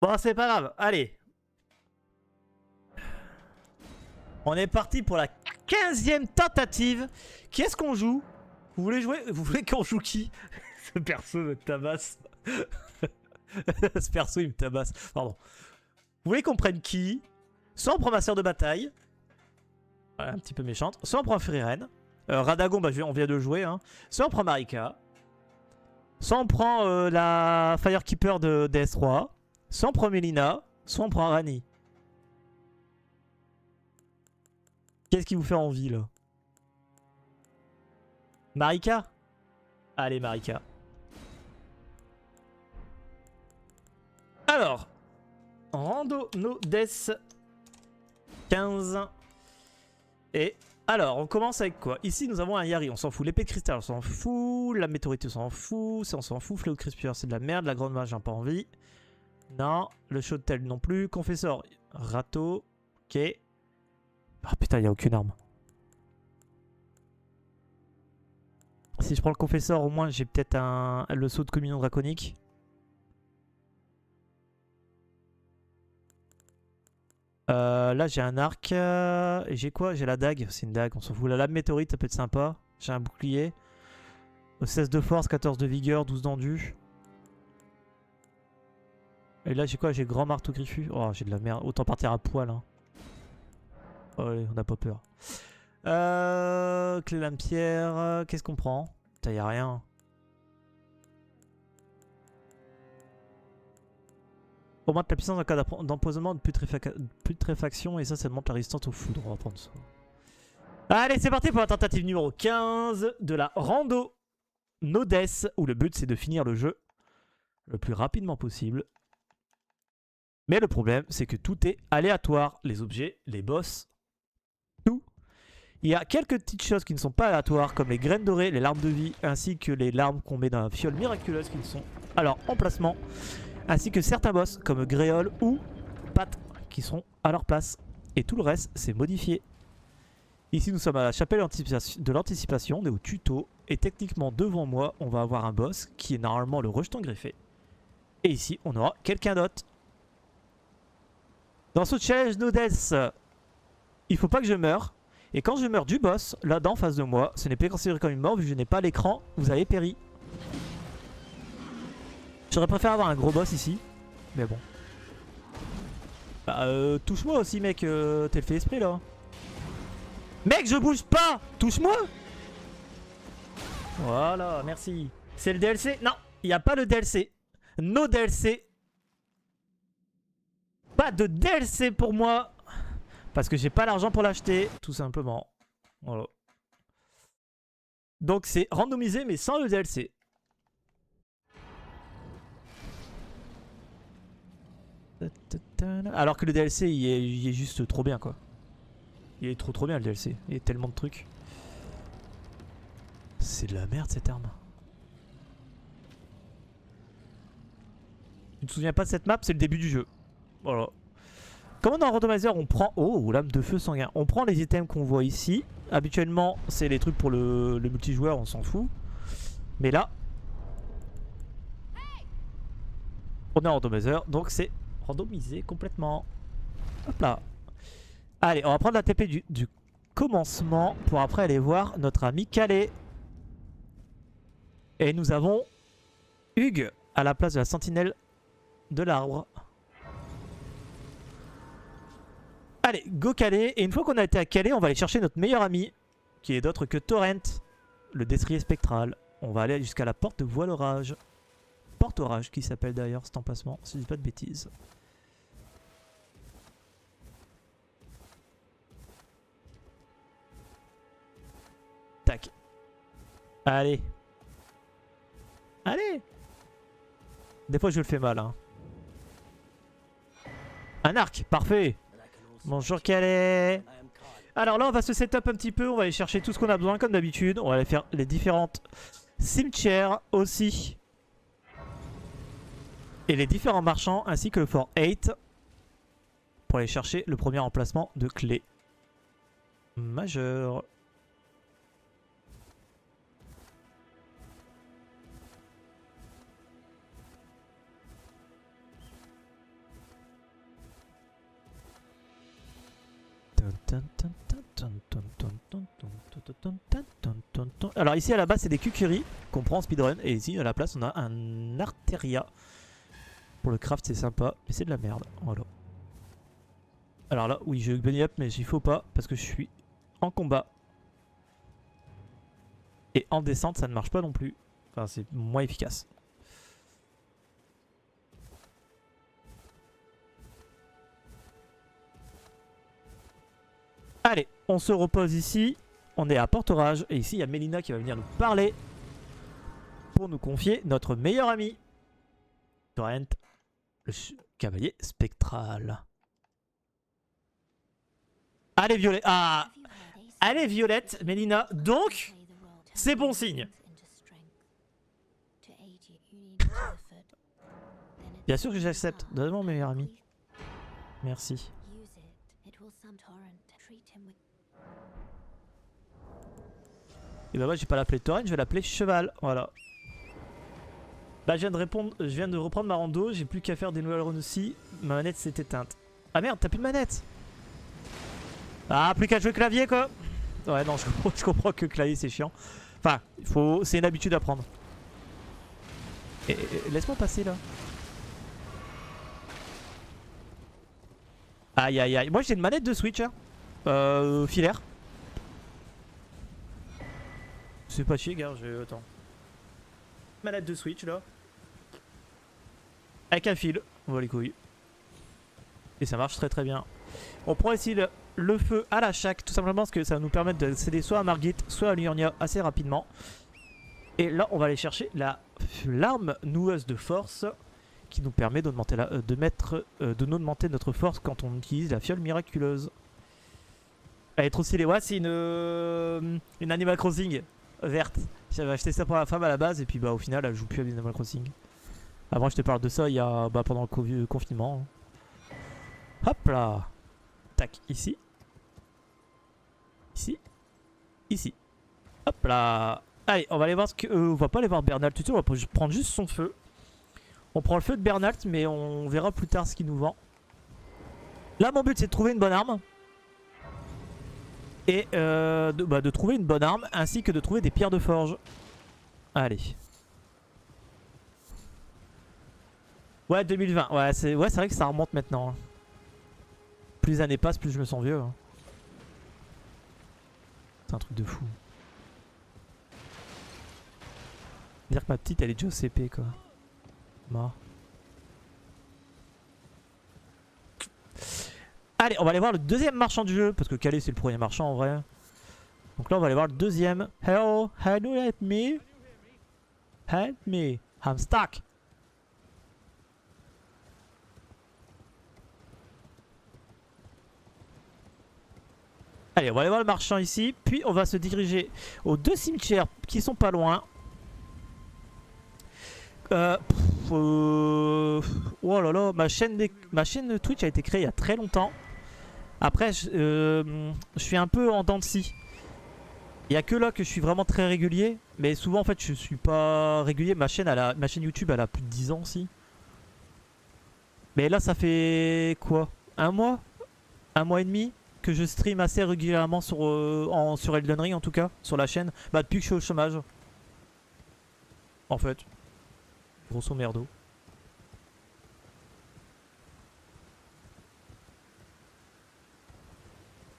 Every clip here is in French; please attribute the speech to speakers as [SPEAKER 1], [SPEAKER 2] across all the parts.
[SPEAKER 1] Bon, c'est pas grave. Allez. On est parti pour la 15e tentative. Qui est-ce qu'on joue? Vous voulez jouer? Vous voulez qu'on joue qui? Ce perso me tabasse. Ce perso il me tabasse. Pardon. Vous voulez qu'on prenne qui? Soit on prend ma sœur de bataille. Ouais, un petit peu méchante. Soit on prend Frieren. Radagon, bah, on vient de le jouer. Hein. Soit on prend Marika. Soit on prend la Firekeeper de DS3. Soit on prend Melina. Soit on prend Rani. Qu'est-ce qui vous fait envie là? Marika? Allez, Marika. Alors, Rando no Death 15. Et alors, on commence avec quoi? Ici, nous avons un Yari, on s'en fout. L'épée de cristal, on s'en fout. La météorite, on s'en fout. Ça, on s'en fout. Fléau Crispieur, c'est de la merde. La grande mage, j'ai pas envie. Non. Le Shotel non plus. Confesseur, râteau. Ok. Oh putain, il n'y a aucune arme. Si je prends le confesseur, au moins, j'ai peut-être le saut de communion draconique. Là j'ai un arc. Et j'ai quoi? J'ai la dague. C'est une dague, on s'en fout. La lame météorite, ça peut être sympa. J'ai un bouclier. 16 de force, 14 de vigueur, 12 d'endu. Et là j'ai quoi? J'ai grand marteau griffu. Oh j'ai de la merde. Autant partir à poil. Hein. Oh, allez, on n'a pas peur. Clé lame pierre. Qu'est-ce qu'on prend? Putain, y'a rien. Augmente la puissance en cas d'empoisonnement, de putréfaction. Et ça monte la résistance au foudre. On va prendre ça. Allez, c'est parti pour la tentative numéro 15 de la Rando no Death, où le but c'est de finir le jeu le plus rapidement possible. Mais le problème, c'est que tout est aléatoire. Les objets, les boss, tout. Il y a quelques petites choses qui ne sont pas aléatoires, comme les graines dorées, les larmes de vie, ainsi que les larmes qu'on met dans la fiole miraculeuse qui sont à leur emplacement, ainsi que certains boss, comme Gréole ou Pat, qui sont à leur place. Et tout le reste, c'est modifié. Ici, nous sommes à la chapelle de l'anticipation, on est au tuto. Et techniquement, devant moi, on va avoir un boss qui est normalement le rejeton greffé. Et ici, on aura quelqu'un d'autre. Dans ce challenge no death, il faut pas que je meure. Et quand je meurs du boss, là, en face de moi, ce n'est pas considéré comme une mort, vu que je n'ai pas l'écran, vous avez péri. J'aurais préféré avoir un gros boss ici. Mais bon. Bah, touche-moi aussi, mec. T'es fait esprit, là. Mec, je bouge pas. Touche-moi. Voilà, merci. C'est le DLC? Non, il n'y a pas le DLC. No DLC. Pas de DLC pour moi. Parce que j'ai pas l'argent pour l'acheter, tout simplement. Voilà. Donc c'est randomisé, mais sans le DLC. Alors que le DLC, il est juste trop bien, quoi. Il est trop bien, le DLC. Il y a tellement de trucs. C'est de la merde, cette arme. Tu te souviens pas de cette map? C'est le début du jeu. Voilà. Comme dans Randomizer, on prend... Oh, lame de feu sanguin. On prend les items qu'on voit ici. Habituellement, c'est les trucs pour le multijoueur, on s'en fout. Mais là, on est en randomizer, donc c'est randomisé complètement. Hop là. Allez, on va prendre la TP du commencement pour après aller voir notre ami Calais. Et nous avons Hugues à la place de la sentinelle de l'arbre. Allez, go Calais. Et une fois qu'on a été à Calais, on va aller chercher notre meilleur ami, qui est d'autre que Torrent, le destrier spectral. On va aller jusqu'à la porte de Voile Orage. Porte Orage qui s'appelle d'ailleurs cet emplacement, si je dis pas de bêtises. Tac. Allez. Allez. Des fois je le fais mal. Hein. Un arc, parfait. Bonjour Calais. Alors là on va se setup un petit peu, on va aller chercher tout ce qu'on a besoin comme d'habitude. On va aller faire les différentes cimetières aussi. Et les différents marchands ainsi que le fort 8. Pour aller chercher le premier emplacement de clé majeure. Alors ici à la base c'est des Kukuri qu'on prend en speedrun. Et ici à la place on a un Arteria. Pour le craft c'est sympa. Mais c'est de la merde. Voilà. Alors là oui je bunny up mais il faut pas. Parce que je suis en combat. Et en descente ça ne marche pas non plus. Enfin c'est moins efficace. Allez, on se repose ici. On est à Port-Orage. Et ici, il y a Mélina qui va venir nous parler. Pour nous confier notre meilleur ami. Torrent, le cavalier spectral. Allez, Violette. Ah, allez, Violette, Mélina. Donc, c'est bon signe. Bien sûr que j'accepte. Donne-moi mon meilleur ami. Merci. Et bah moi j'ai pas l'appelé Torrent, je vais l'appeler Cheval, voilà. Bah je viens de reprendre ma rando, j'ai plus qu'à faire des nouvelles runs aussi. Ma manette s'est éteinte. Ah merde, t'as plus de manette. Ah, plus qu'à jouer clavier quoi. Ouais non, je comprends que clavier c'est chiant. Enfin, c'est une habitude à prendre. Et laisse-moi passer là. Aïe aïe aïe, moi j'ai une manette de Switch hein. Filaire. C'est pas chier, gars, attends. Manette de Switch là. Avec un fil, on voit les couilles. Et ça marche très très bien. On prend ici le feu à la chaque, tout simplement parce que ça va nous permettre d'accéder soit à Margit, soit à Liurnia assez rapidement. Et là, on va aller chercher l'arme noueuse de force qui nous permet d'augmenter notre force quand on utilise la fiole miraculeuse. Elle est trop stylée. Ouais, c'est une Animal Crossing. Verte. J'avais acheté ça pour la femme à la base et puis bah au final elle joue plus à Animal Crossing. Avant je te parle de ça il y a pendant le confinement. Hop là. Tac, ici. Ici. Ici. Hop là. Allez, on va aller voir ce que. On va pas aller voir Bernalt tout de suite, on va prendre juste son feu. On prend le feu de Bernalt mais on verra plus tard ce qu'il nous vend. Là mon but c'est de trouver une bonne arme. Et de trouver une bonne arme ainsi que de trouver des pierres de forge. Allez. Ouais 2020. Ouais c'est vrai que ça remonte maintenant. Hein. Plus les années passent plus je me sens vieux. Hein. C'est un truc de fou. Dire que ma petite elle est déjà au CP quoi. Mort. Allez, on va aller voir le deuxième marchand du jeu. Parce que Calais c'est le premier marchand en vrai. Donc là on va aller voir le deuxième. Hello, how do you help me? Help me, I'm stuck. Allez, on va aller voir le marchand ici. Puis on va se diriger aux deux cimetières qui sont pas loin. Oh là là, ma chaîne Twitch a été créée il y a très longtemps. Après, je suis un peu en dents de scie. Il n'y a que là que je suis vraiment très régulier. Mais souvent, en fait, je suis pas régulier. Ma chaîne YouTube, elle a plus de 10 ans aussi. Mais là, ça fait quoi? Un mois et demi que je stream assez régulièrement sur Elden Ring, en tout cas, sur la chaîne. Bah, depuis que je suis au chômage. En fait. Grosso merdo.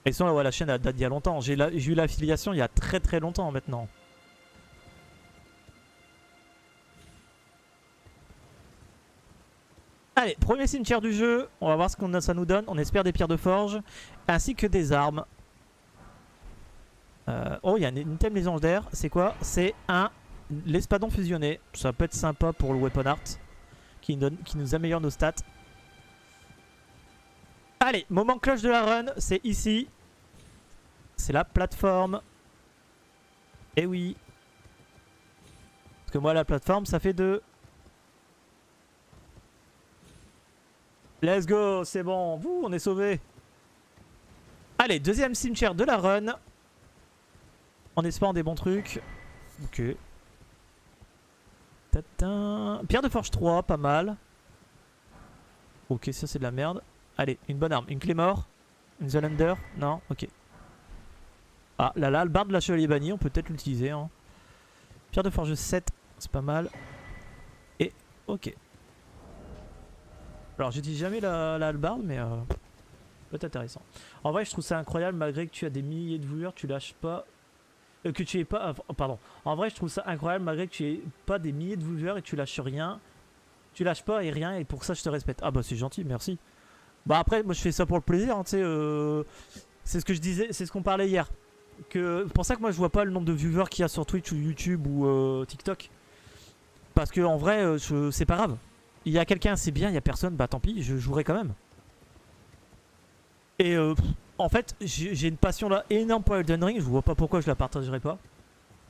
[SPEAKER 1] Et sinon, ouais, la chaîne elle date d'il y a longtemps. J'ai eu l'affiliation il y a très très longtemps maintenant. Allez, premier cimetière du jeu. On va voir ce que ça nous donne. On espère des pierres de forge ainsi que des armes. Oh, il y a une item légendaire. C'est quoi? C'est l'espadon fusionné. Ça peut être sympa pour le weapon art qui nous améliore nos stats. Allez, moment cloche de la run, c'est ici. C'est la plateforme. Eh oui. Parce que moi, la plateforme, ça fait 2. Let's go, c'est bon. Wouh, on est sauvé. Allez, deuxième cimetière de la run. En espérant des bons trucs. Ok. Pierre de forge 3, pas mal. Ok, ça c'est de la merde. Allez, une bonne arme, une clé mort. In the Lander? Non? Ok. Ah, là, là, le barde de la chevalier banni, on peut peut-être l'utiliser. Hein. Pierre de forge 7, c'est pas mal. Et, ok. Alors, j'utilise jamais la hallebarde, mais peut être intéressant. En vrai, je trouve ça incroyable, malgré que tu as des milliers de viewers, tu lâches pas. Que tu aies pas. Pardon. En vrai, je trouve ça incroyable, malgré que tu aies pas des milliers de viewers et tu lâches rien. Tu lâches pas et rien, et pour ça, je te respecte. Ah, bah, c'est gentil, merci. Bah, après, moi, je fais ça pour le plaisir, hein, tu sais. C'est ce que je disais, c'est ce qu'on parlait hier. C'est pour ça que moi, je vois pas le nombre de viewers qu'il y a sur Twitch ou YouTube ou TikTok. Parce que en vrai, c'est pas grave. Il y a quelqu'un, c'est bien, il y a personne, bah tant pis, je jouerai quand même. Et en fait, j'ai une passion là énorme pour Elden Ring, je vois pas pourquoi je la partagerai pas.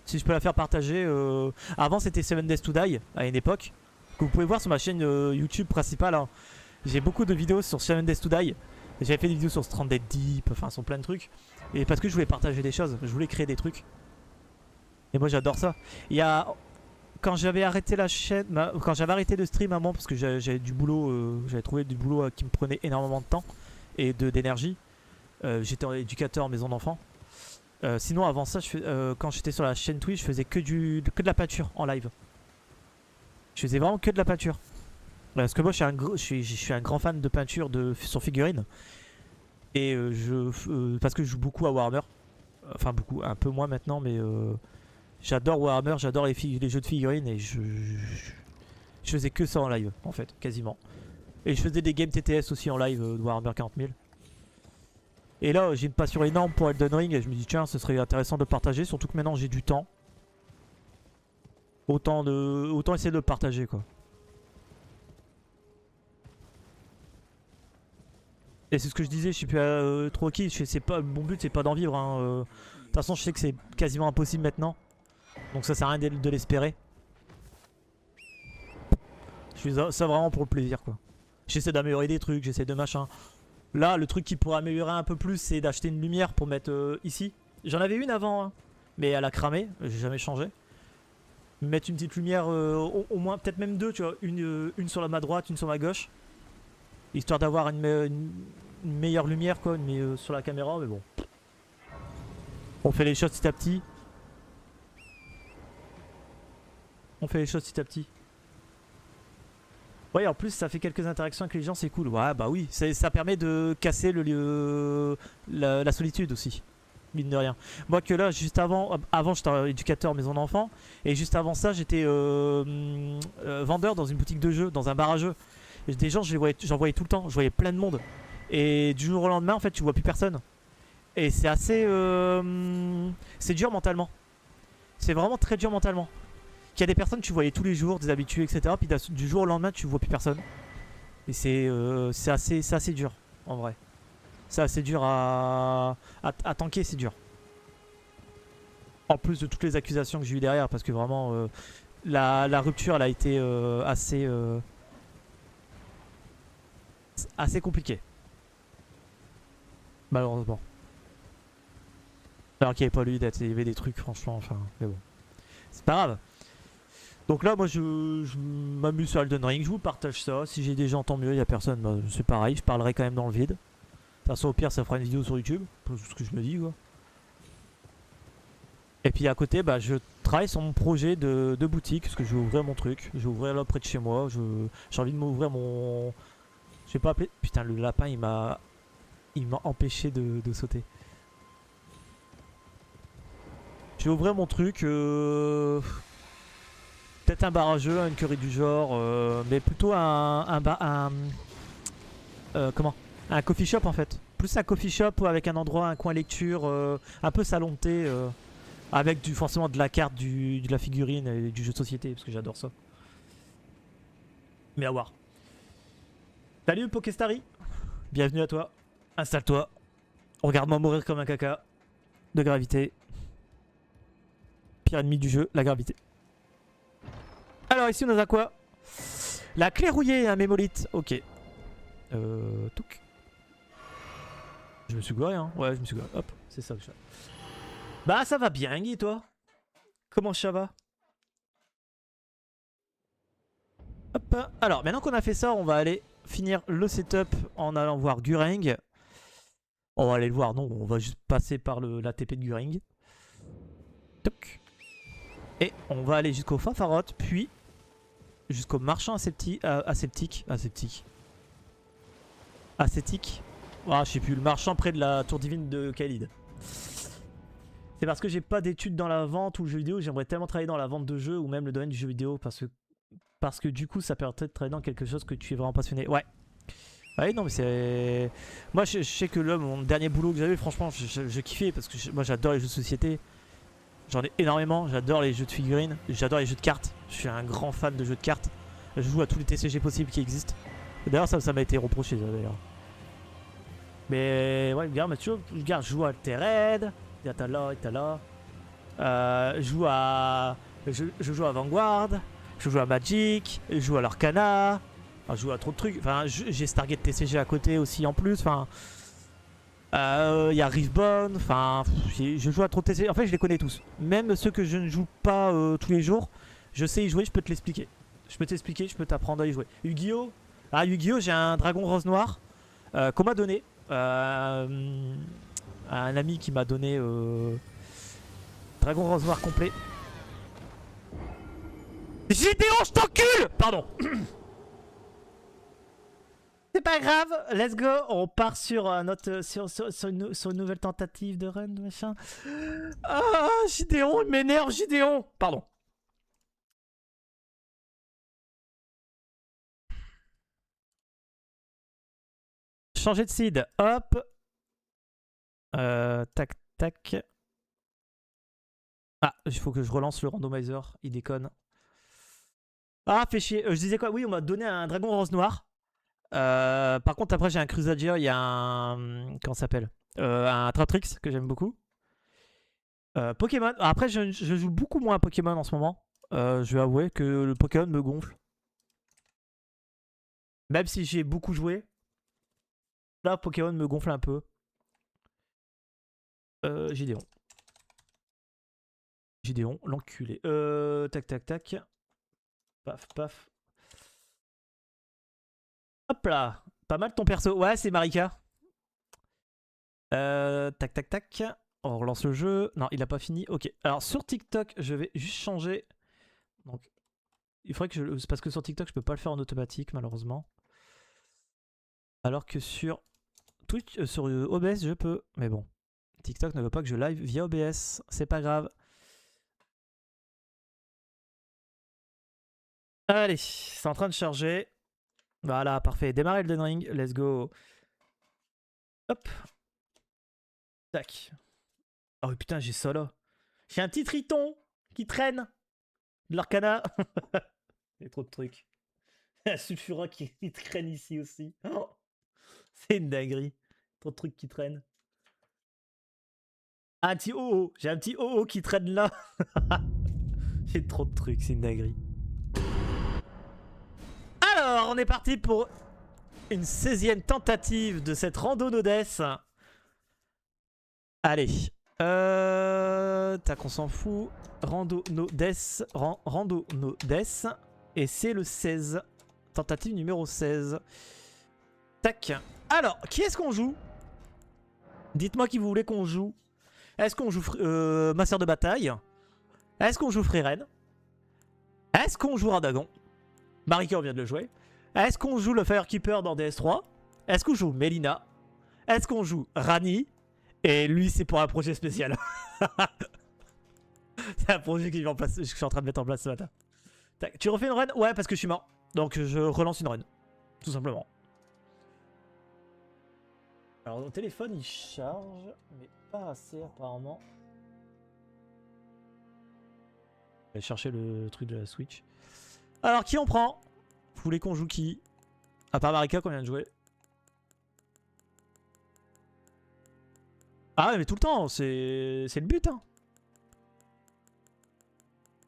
[SPEAKER 1] Si je peux la faire partager. Avant, c'était 7 Days to Die à une époque. Que vous pouvez voir sur ma chaîne YouTube principale. Hein. J'ai beaucoup de vidéos sur 7 Days to Die. J'avais fait des vidéos sur Stranded Deep, enfin, sur plein de trucs. Et parce que je voulais partager des choses, je voulais créer des trucs. Et moi, j'adore ça. Il y a. Quand j'avais arrêté la chaîne, quand j'avais arrêté le stream à un moment parce que j'avais du boulot, j'avais trouvé du boulot qui me prenait énormément de temps et d'énergie. J'étais éducateur en maison d'enfants. Sinon avant ça, quand j'étais sur la chaîne Twitch, je faisais que de la peinture en live. Je faisais vraiment que de la peinture. Parce que moi je suis un grand fan de peinture sur figurines. Et parce que je joue beaucoup à Warhammer. Enfin beaucoup, un peu moins maintenant, mais j'adore Warhammer, j'adore les jeux de figurines et je faisais que ça en live en fait, quasiment. Et je faisais des games TTS aussi en live de Warhammer 40 000. Et là j'ai une passion énorme pour Elden Ring et je me dis tiens ce serait intéressant de partager, surtout que maintenant j'ai du temps. Autant essayer de le partager quoi. Et c'est ce que je disais, je suis plus trop qui, mon but c'est pas d'en vivre. Hein. De toute façon je sais que c'est quasiment impossible maintenant. Donc ça sert à rien de l'espérer. Je fais ça vraiment pour le plaisir quoi. J'essaie d'améliorer des trucs, j'essaie de machin. Là le truc qui pourrait améliorer un peu plus c'est d'acheter une lumière pour mettre ici. J'en avais une avant hein, mais elle a cramé, j'ai jamais changé. Mettre une petite lumière, au moins peut-être même deux tu vois, une sur ma droite, une sur ma gauche. Histoire d'avoir une meilleure lumière quoi, sur la caméra mais bon. On fait les choses petit à petit. On fait les choses petit à petit. Ouais, en plus, ça fait quelques interactions avec les gens, c'est cool. Ouais, bah oui, ça permet de casser la solitude aussi, mine de rien. Moi, que là, juste avant j'étais éducateur maison d'enfants, et juste avant ça, j'étais vendeur dans une boutique de jeux, dans un bar à jeux. Et des gens, j'en voyais tout le temps, je voyais plein de monde. Et du jour au lendemain, en fait, tu vois plus personne. Et c'est assez. C'est dur mentalement. C'est vraiment très dur mentalement. Qu'il y a des personnes que tu voyais tous les jours, des habitués, etc. Puis du jour au lendemain, tu vois plus personne. Et c'est assez dur, en vrai. C'est assez dur à tanker, c'est dur. En plus de toutes les accusations que j'ai eues derrière, parce que vraiment, la rupture, elle a été assez compliquée. Malheureusement. Alors qu'il n'y avait pas lui d'être, il y avait des trucs, franchement, enfin, mais bon. C'est pas grave. Donc là, moi, je m'amuse sur Elden Ring, je vous partage ça. Si j'ai des gens, tant mieux. Il n'y a personne, bah, c'est pareil. Je parlerai quand même dans le vide. De toute façon, au pire, ça fera une vidéo sur YouTube. C'est ce que je me dis, quoi. Et puis à côté, bah, je travaille sur mon projet de boutique. Parce que je vais ouvrir mon truc. Je vais ouvrir là près de chez moi. J'ai envie de m'ouvrir mon. Je vais pas appeler. Putain, le lapin, il m'a empêché de sauter. Je vais ouvrir mon truc. Peut-être un bar à jeu, une curry du genre, mais plutôt comment, un coffee shop en fait. Plus un coffee shop avec un endroit, un coin lecture, un peu salon de thé, avec forcément de la carte, de la figurine et du jeu de société, parce que j'adore ça. Mais à voir. Salut Pokestari, bienvenue à toi. Installe-toi. Regarde-moi mourir comme un caca de gravité. Pire ennemi du jeu, la gravité. Alors ici on a quoi? La clé rouillée, un mémolite. Ok. Touc. Je me suis gouré hein. Ouais je me suis gouré. Hop, c'est ça que je fais. Bah ça va bien Guy toi. Comment ça va? Hop. Alors maintenant qu'on a fait ça, on va aller finir le setup en allant voir Gureng. On va aller le voir, non, on va juste passer par la TP de Guring. Toc. Et on va aller jusqu'au Fafarot, puis jusqu'au marchand ascétique. Ah, je sais plus, le marchand près de la tour divine de Khalid. C'est parce que j'ai pas d'études dans la vente ou le jeu vidéo, j'aimerais tellement travailler dans la vente de jeux ou même le domaine du jeu vidéo parce que du coup ça permettrait de travailler dans quelque chose que tu es vraiment passionné. Ouais. Ouais, non, mais c'est. Moi, je sais que là, mon dernier boulot que j'avais, franchement, je kiffais parce que moi, j'adore les jeux de société. J'en ai énormément. J'adore les jeux de figurines. J'adore les jeux de cartes. Je suis un grand fan de jeux de cartes. Je joue à tous les TCG possibles qui existent. D'ailleurs, ça m'a été reproché, ça, d'ailleurs. Mais ouais, regarde, Mathieu, je joue à Terred. T'as là, t'as là. Je joue à. Je joue à Vanguard. Je joue à Magic. Je joue à l'Arcana. Enfin, je joue à trop de trucs. Enfin, j'ai Stargate TCG à côté aussi en plus. Enfin, y a Riftbone. Enfin, je joue à trop de TCG. En fait, je les connais tous. Même ceux que je ne joue pas tous les jours, je sais y jouer. Je peux te l'expliquer. Je peux t'expliquer. Je peux t'apprendre à y jouer. Yu-Gi-Oh! Ah, Yu-Gi-Oh! J'ai un dragon rose noir qu'on m'a donné. Un ami qui m'a donné dragon rose noir complet. Gédéon, je t'encule! Pardon. C'est pas grave, let's go, on part sur une nouvelle tentative de run, machin. Ah, Gideon, il m'énerve, Gideon. Pardon. Changer de seed, hop. Tac, tac. Ah, il faut que je relance le randomizer, il déconne. Ah, fait chier, je disais quoi? Oui, on m'a donné un dragon rose noir. Par contre, après, j'ai un Crusader, il y a un. Comment ça s'appelle? Un Tratrix que j'aime beaucoup. Pokémon. Après, je joue beaucoup moins à Pokémon en ce moment. Je vais avouer que le Pokémon me gonfle. Même si j'ai beaucoup joué. Là, Pokémon me gonfle un peu. Gideon. Gideon, l'enculé. Tac, tac, tac. Paf, paf. Hop là. Pas mal ton perso. Ouais, c'est Marika. Tac, tac, tac. On relance le jeu. Non, il a pas fini. Ok. Alors, sur TikTok, je vais juste changer. Donc, il faudrait que je. C'est parce que sur TikTok, je peux pas le faire en automatique, malheureusement. Alors que sur Twitch, sur OBS, je peux. Mais bon. TikTok ne veut pas que je live via OBS. C'est pas grave. Allez, c'est en train de charger. Voilà, parfait. Démarrer le Ring. Let's go. Hop. Tac. Oh putain, j'ai ça là. J'ai un petit triton qui traîne. De l'arcana. Il y a trop de trucs. Un sulfura qui traîne ici aussi. Oh, c'est une dinguerie. Trop de trucs qui traînent. Un petit OO. J'ai un petit OO qui traîne là. J'ai trop de trucs, c'est une dinguerie. Alors, on est parti pour une 16e tentative de cette rando Nodès. Allez. Tac, on s'en fout. Rando Nodès. Rando Nodès. Et c'est le 16. Tentative numéro 16. Tac. Alors, qui est-ce qu'on joue? Dites-moi qui vous voulez qu'on joue. Est-ce qu'on joue Master de bataille? Est-ce qu'on joue Freeren? Est-ce qu'on joue Radagon? Marika vient de le jouer. Est-ce qu'on joue le Firekeeper dans DS3? Est-ce qu'on joue Melina? Est-ce qu'on joue Rani? Et lui, c'est pour un projet spécial. C'est un projet que je suis en train de mettre en place ce matin. Tac. Tu refais une run? Ouais, parce que je suis mort. Donc je relance une run. Tout simplement. Alors, mon téléphone, il charge, mais pas assez apparemment. Je vais chercher le truc de la Switch. Alors, qui on prend? Vous voulez qu'on joue qui? À part Marika qu'on vient de jouer. Ah ouais, mais tout le temps, c'est le but, hein.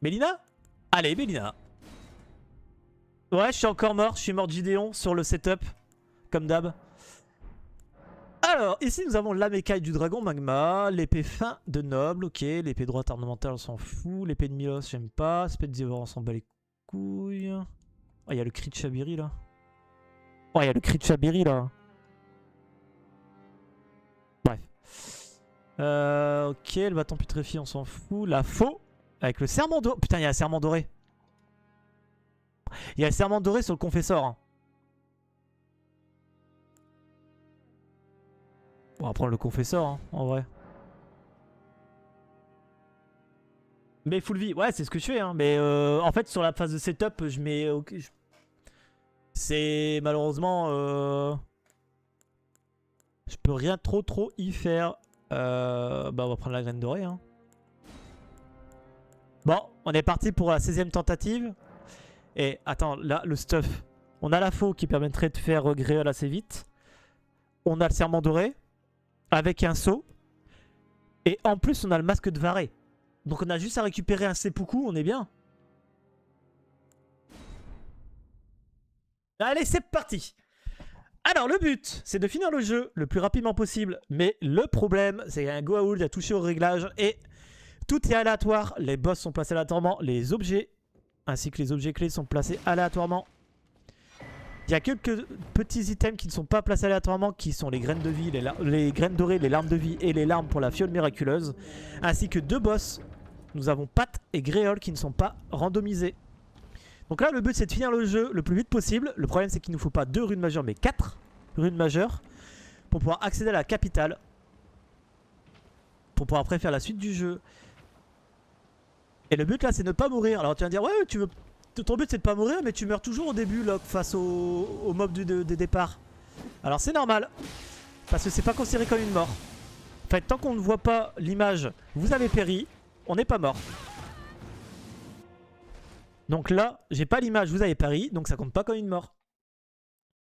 [SPEAKER 1] Mélina? Allez, Mélina. Ouais, je suis encore mort. Je suis mort de Gideon sur le setup, comme d'hab. Alors, ici, nous avons la mécaille du dragon magma, l'épée fin de noble, ok, l'épée droite ornementale, on s'en fout, l'épée de Milos, j'aime pas, l'épée de Zivor, on s'en bat les couilles. Oh, il y a le cri de Chabiri, là. Oh, il y a le cri de Chabiri, là. Ok, le bâton putréfié, on s'en fout. La faux, avec le serment doré. Putain, il y a un serment doré. Il y a le serment doré sur le confesseur. Hein. On va prendre le confesseur, hein, en vrai. Mais full vie, ouais, c'est ce que je fais. Hein. Mais en fait, sur la phase de setup, je mets... C'est malheureusement... Je peux rien trop y faire. Bah, on va prendre la graine dorée. Hein. Bon, on est parti pour la 16e tentative. Et attends, là, le stuff. On a la faux qui permettrait de faire Gréol assez vite. On a le serment doré. Avec un saut. Et en plus, on a le masque de Varé. Donc on a juste à récupérer un seppuku, on est bien. Allez, c'est parti. Alors, le but, c'est de finir le jeu le plus rapidement possible. Mais le problème, c'est qu'il y a un Goa'uld à toucher au réglage. Et tout est aléatoire. Les boss sont placés aléatoirement. Les objets, ainsi que les objets clés, sont placés aléatoirement. Il y a quelques petits items qui ne sont pas placés aléatoirement, qui sont les graines de vie, les graines dorées, les larmes de vie et les larmes pour la fiole miraculeuse. Ainsi que 2 boss. Nous avons Pat et Gréol qui ne sont pas randomisés. Donc là, le but, c'est de finir le jeu le plus vite possible. Le problème, c'est qu'il ne nous faut pas 2 runes majeures, mais 4 runes majeures pour pouvoir accéder à la capitale. Pour pouvoir après faire la suite du jeu. Et le but, là, c'est de ne pas mourir. Alors, tu vas me dire, ouais, ton but, c'est de pas mourir, mais tu meurs toujours au début, là, face au mob de départ. Alors, c'est normal. Parce que c'est pas considéré comme une mort. En fait, tant qu'on ne voit pas l'image, vous avez péri, on n'est pas mort. Donc là, j'ai pas l'image, vous avez péri, donc ça compte pas comme une mort.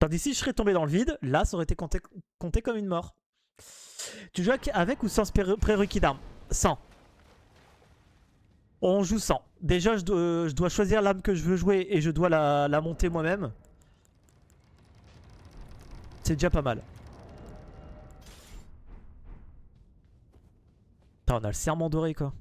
[SPEAKER 1] Tandis si je serais tombé dans le vide, là, ça aurait été compté comme une mort. Tu joues avec ou sans prérequis d'armes? Sans. On joue sans. Déjà, je dois choisir l'arme que je veux jouer et je dois la monter moi-même. C'est déjà pas mal. Putain, on a le serment doré, quoi.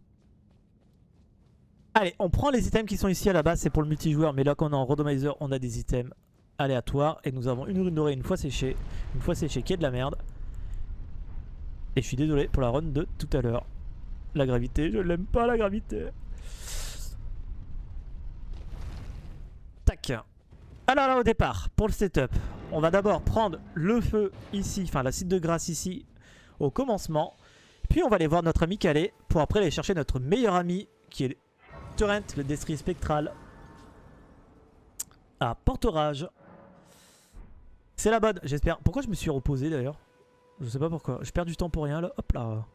[SPEAKER 1] Allez, on prend les items qui sont ici à la base, c'est pour le multijoueur. Mais là, quand on est en randomizer, on a des items aléatoires. Et nous avons une rune dorée une fois séchée. Une fois séchée qui est de la merde. Et je suis désolé pour la run de tout à l'heure. La gravité, je l'aime pas la gravité. Tac. Alors là, au départ, pour le setup, on va d'abord prendre le feu ici, enfin la cite de grâce ici, au commencement. Puis on va aller voir notre ami Calais pour après aller chercher notre meilleur ami qui est Torrent, le destrier spectral, à Portorage. C'est la bonne, j'espère. Pourquoi je me suis reposé d'ailleurs? Je sais pas pourquoi. Je perds du temps pour rien là. Hop là.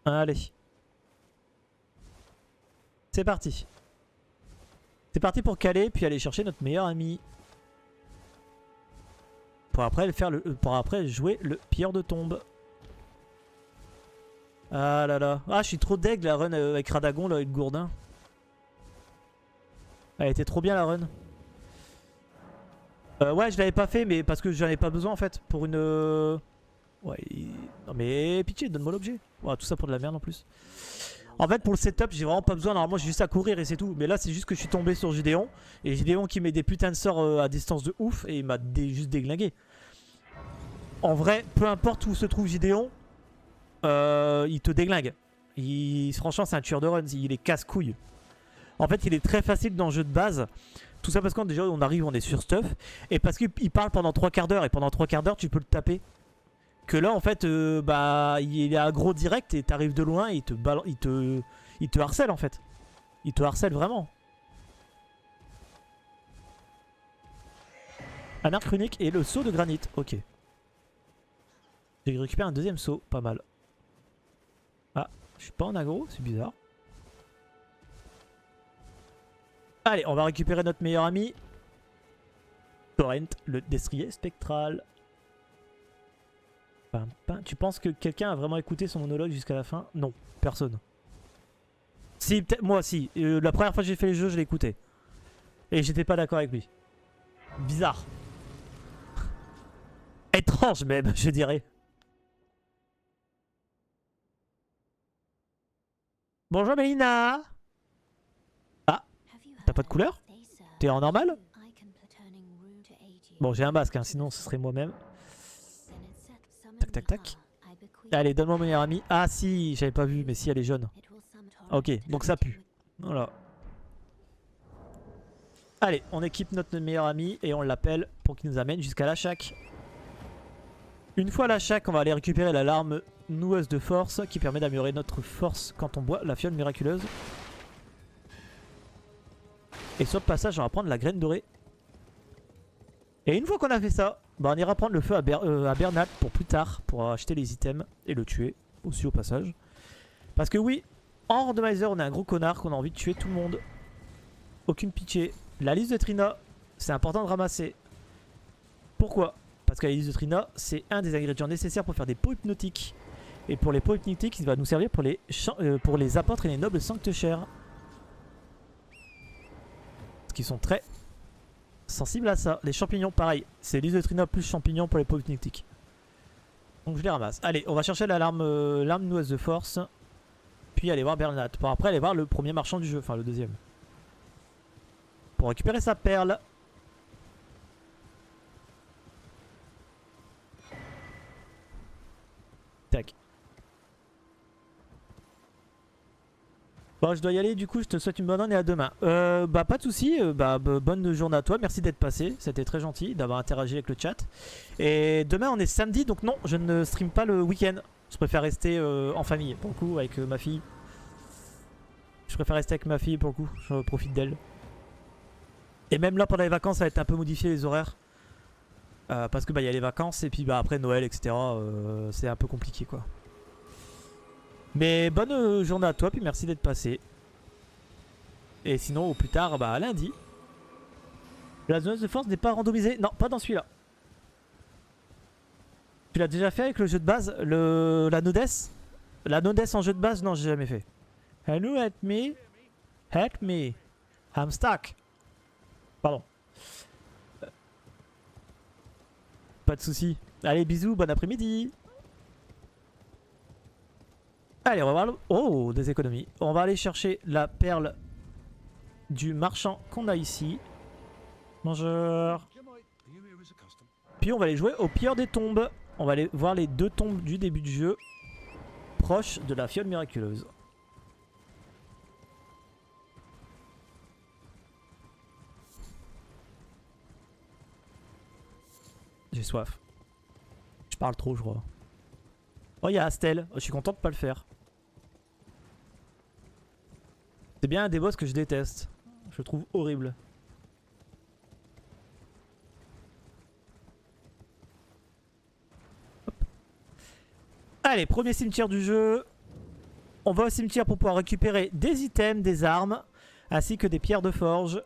[SPEAKER 1] Allez. C'est parti. C'est parti pour Calais, puis aller chercher notre meilleur ami. Pour après jouer le pilleur de tombe. Ah là là. Ah, je suis trop deg la run avec Radagon là, avec Gourdin. Elle était trop bien la run. Ouais, je l'avais pas fait, mais parce que j'en ai pas besoin en fait. Pour une. Ouais. Non mais pitié, donne-moi l'objet. Ouais, tout ça pour de la merde en plus. En fait, pour le setup, j'ai vraiment pas besoin. Normalement, j'ai juste à courir et c'est tout. Mais là, c'est juste que je suis tombé sur Gideon. Et Gideon qui met des putains de sorts à distance de ouf. Et il m'a juste déglingué. En vrai, peu importe où se trouve Gideon, il te déglingue. Franchement, c'est un tueur de runs. Il est casse-couille. En fait, il est très facile dans le jeu de base. Tout ça parce qu'on déjà on arrive, on est sur stuff. Et parce qu'il parle pendant 3 quarts d'heure. Et pendant 3 quarts d'heure, tu peux le taper. Que là, en fait, bah, il est aggro direct et t'arrives de loin et il te harcèle en fait. Il te harcèle vraiment. Un arc runique et le saut de granit. Ok. J'ai récupéré un deuxième saut. Pas mal. Ah, je suis pas en aggro, c'est bizarre. Allez, on va récupérer notre meilleur ami. Torrent, le destrier spectral. Tu penses que quelqu'un a vraiment écouté son monologue jusqu'à la fin? Non, personne. Si, peut-être moi si. La première fois que j'ai fait les jeux, je l'ai écouté. Et j'étais pas d'accord avec lui. Bizarre. Étrange même, je dirais. Bonjour Mélina. Ah, t'as pas de couleur? T'es en normal? Bon, j'ai un masque, hein, sinon ce serait moi-même. Tac, tac, tac. Allez, donne-moi mon meilleur ami. Ah si, j'avais pas vu, mais si, elle est jeune. Ok, donc ça pue. Voilà. Allez, on équipe notre meilleur ami et on l'appelle pour qu'il nous amène jusqu'à la Shack. Une fois à la Shack, on va aller récupérer la larme noueuse de force qui permet d'améliorer notre force quand on boit la fiole miraculeuse. Et sur le passage, on va prendre la graine dorée. Et une fois qu'on a fait ça, bah on ira prendre le feu à Bernat pour plus tard, pour acheter les items et le tuer aussi au passage. Parce que oui, en randomizer, on est un gros connard qu'on a envie de tuer tout le monde. Aucune pitié. La liste de Trina, c'est important de ramasser. Pourquoi? Parce que la liste de Trina, c'est un des ingrédients nécessaires pour faire des pots hypnotiques. Et pour les pots hypnotiques, il va nous servir pour les apôtres et les nobles sanctuaires. Parce qu'ils sont très sensibles à ça. Les champignons, pareil. C'est liste de Trina plus champignons pour les pots hypnotiques. Donc je les ramasse. Allez, on va chercher la larme noueuse de force. Puis aller voir Bernat. Pour après aller voir le premier marchand du jeu. Enfin le deuxième. Pour récupérer sa perle. Tac. Bon, je dois y aller, du coup, je te souhaite une bonne année et à demain. Bah, pas de soucis, bonne journée à toi, merci d'être passé, c'était très gentil d'avoir interagi avec le chat. Et demain, on est samedi, donc non, je ne stream pas le week-end. Je préfère rester en famille, pour le coup, avec ma fille. Je préfère rester avec ma fille, pour le coup, je profite d'elle. Et même là, pendant les vacances, ça va être un peu modifié les horaires. Parce que bah, y a les vacances, et puis bah, après Noël, etc. C'est un peu compliqué, quoi. Mais bonne journée à toi, puis merci d'être passé. Et sinon, au plus tard, bah lundi. La zone de force n'est pas randomisée. Non, pas dans celui-là. Tu l'as déjà fait avec le jeu de base, la Nodes? La Nodes en jeu de base? Non, j'ai jamais fait. Hello, help me. Help me. I'm stuck. Pardon. Pas de soucis. Allez, bisous, bon après-midi. Allez, on va voir le... Oh, des économies. On va aller chercher la perle du marchand qu'on a ici. Bonjour. Puis on va aller jouer au pire des tombes. On va aller voir les deux tombes du début du jeu. Proches de la fiole miraculeuse. J'ai soif. Je parle trop, je crois. Oh, il y a Astel. Oh, je suis content de pas le faire. C'est bien un des boss que je déteste. Je le trouve horrible. Hop. Allez, premier cimetière du jeu. On va au cimetière pour pouvoir récupérer des items, des armes, ainsi que des pierres de forge.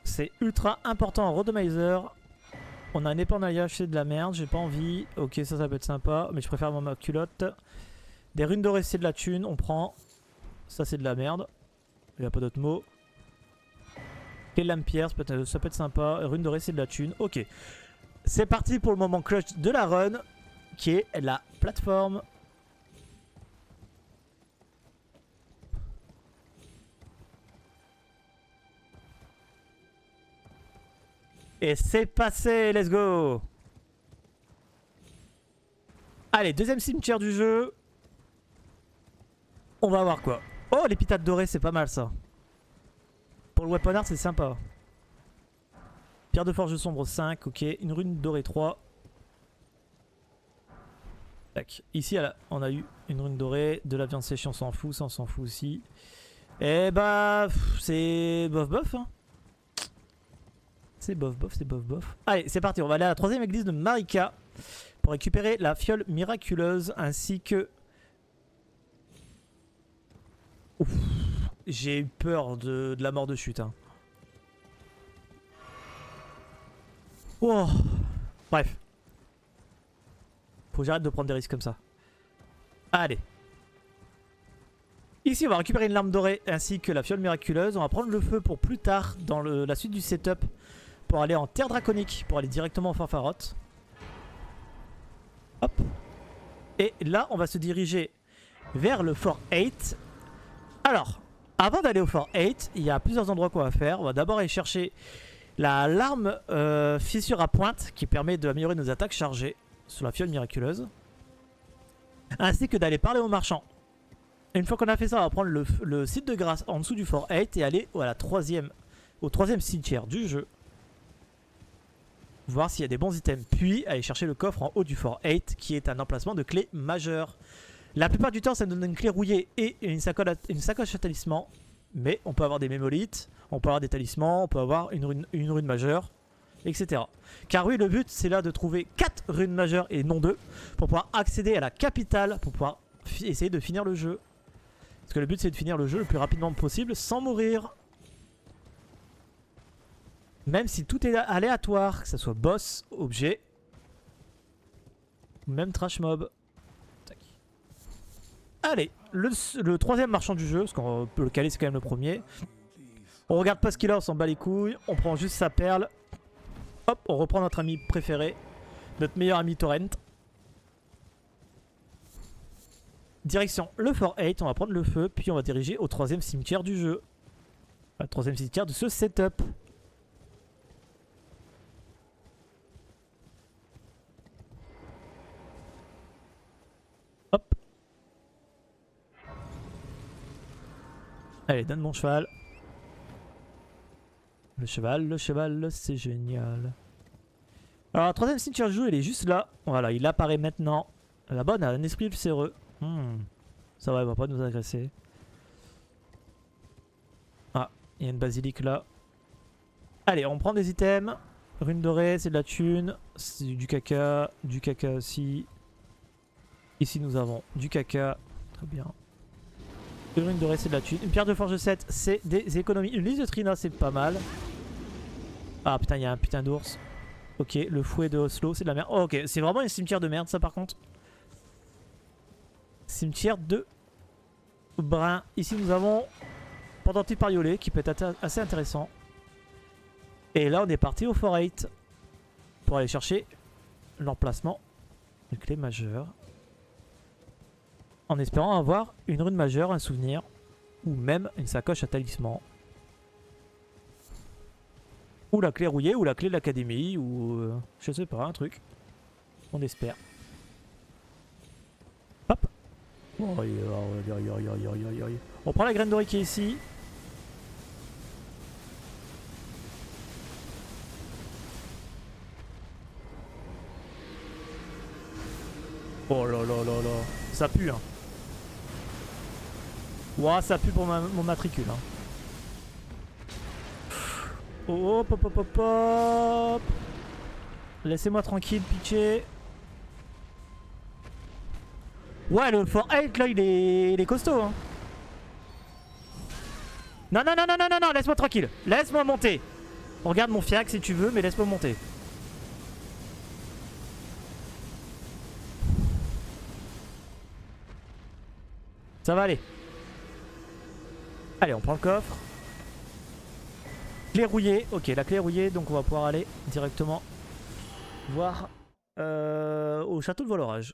[SPEAKER 1] C'est ultra important en randomizer. On a un épée en alliage, c'est de la merde, j'ai pas envie. Ok, ça peut être sympa, mais je préfère ma culotte. Des runes dorées, c'est de la thune, on prend. Ça, c'est de la merde. Il n'y a pas d'autre mot. Et lame pierre, ça peut être sympa. Runes dorées, c'est de la thune. Ok. C'est parti pour le moment clutch de la run, qui est la plateforme. Et c'est passé, let's go. Allez, deuxième cimetière du jeu. On va voir quoi. Oh, l'épitaphe dorée, c'est pas mal ça. Pour le weapon art, c'est sympa. Pierre de forge sombre 5, ok. Une rune dorée 3. Tac. Ici, on a eu une rune dorée. De la viande séchée, on s'en fout. Ça, on s'en fout aussi. Et bah, c'est bof bof. Hein. C'est bof bof, c'est bof bof. Allez, c'est parti. On va aller à la troisième église de Marika pour récupérer la fiole miraculeuse ainsi que... J'ai eu peur de la mort de chute. Hein. Oh. Bref. Faut que j'arrête de prendre des risques comme ça. Allez. Ici, on va récupérer une larme dorée ainsi que la fiole miraculeuse. On va prendre le feu pour plus tard dans la suite du setup. Pour aller en terre draconique. Pour aller directement en Farfaroth. Hop. Et là, on va se diriger vers le Fort 8. Alors, avant d'aller au Fort 8, il y a plusieurs endroits qu'on va faire. On va d'abord aller chercher l'arme fissure à pointe qui permet d'améliorer nos attaques chargées sur la fiole miraculeuse. Ainsi que d'aller parler aux marchands. Une fois qu'on a fait ça, on va prendre le site de grâce en dessous du fort 8 et aller au troisième cimetière du jeu. Voir s'il y a des bons items. Puis aller chercher le coffre en haut du fort 8 qui est un emplacement de clé majeure. La plupart du temps, ça nous donne une clé rouillée et une sacoche à talisman. Mais on peut avoir des mémolites, on peut avoir des talismans, on peut avoir une rune majeure, etc. Car oui, le but c'est là de trouver 4 runes majeures et non 2 pour pouvoir accéder à la capitale, pour pouvoir essayer de finir le jeu. Parce que le but c'est de finir le jeu le plus rapidement possible sans mourir. Même si tout est aléatoire, que ce soit boss, objet, ou même trash mob. Tac. Allez, le troisième marchand du jeu, parce qu'on peut le caler, c'est quand même le premier. On regarde pas ce qu'il a, on s'en bat les couilles. On prend juste sa perle. Hop, on reprend notre ami préféré. Notre meilleur ami Torrent. Direction le Fort 8, on va prendre le feu. Puis on va diriger au troisième cimetière du jeu. Le troisième cimetière de ce setup. Hop. Allez, donne mon cheval. Le cheval, c'est génial. Alors, le troisième cimetière du jeu, il est juste là. Voilà, il apparaît maintenant. Là-bas, on a un esprit ulcéreux. Ça va, il va pas nous agresser. Ah, il y a une basilique là. Allez, on prend des items. Rune dorée, c'est de la thune. C'est du caca. Du caca aussi. Ici, nous avons du caca. Très bien. Une rune dorée, c'est de la thune. Une pierre de forge 7, c'est des économies. Une liste de Trina, c'est pas mal. Ah putain, il y a un putain d'ours. Ok, le fouet de Oslo, c'est de la merde. Oh, ok, c'est vraiment un cimetière de merde, ça par contre. Cimetière de brun. Ici, nous avons pendentif pariolé qui peut être assez intéressant. Et là, on est parti au Fort 8 pour aller chercher l'emplacement de clé majeure. En espérant avoir une rune majeure, un souvenir, ou même une sacoche à talisman. Ou la clé rouillée, ou la clé de l'académie, ou je sais pas, un truc. On espère. Hop. On prend la graine dorée qui est ici. Oh là là là là. Ça pue, hein. Ouah, ça pue pour mon matricule. Hein. Oh, hop, hop, hop, hop, hop. Laissez-moi tranquille, pitché. Ouais, le Fort 8, là, il est costaud. Hein. Non, non, non, non, non, non, non, laisse-moi tranquille. Laisse-moi monter. Regarde mon fiac si tu veux, mais laisse-moi monter. Ça va aller. Allez, on prend le coffre. Clé rouillée. Ok, la clé rouillée, donc on va pouvoir aller directement voir au château de Volorage.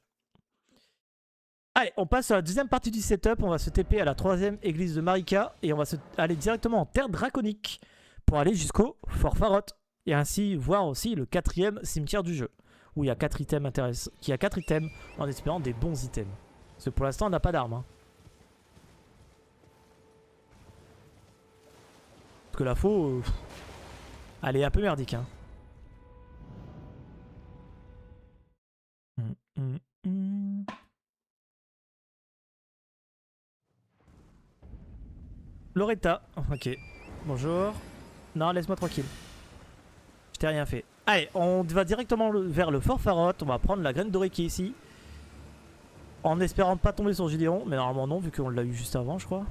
[SPEAKER 1] Allez, on passe à la deuxième partie du setup. On va se TP à la troisième église de Marika. Et on va aller directement en terre draconique pour aller jusqu'au Fort Faroth. Et ainsi voir aussi le quatrième cimetière du jeu. Où il y a 4 items intéressants. Qui a 4 items en espérant des bons items. Parce que pour l'instant, on n'a pas d'armes. Hein. Parce que la faux, elle est un peu merdique. Hein. Loretta, ok. Bonjour. Non, laisse-moi tranquille. Je t'ai rien fait. Allez, on va directement vers le Fort Faroth. On va prendre la graine dorée qui est ici. En espérant pas tomber sur Gideon. Mais normalement non, vu qu'on l'a eu juste avant, je crois.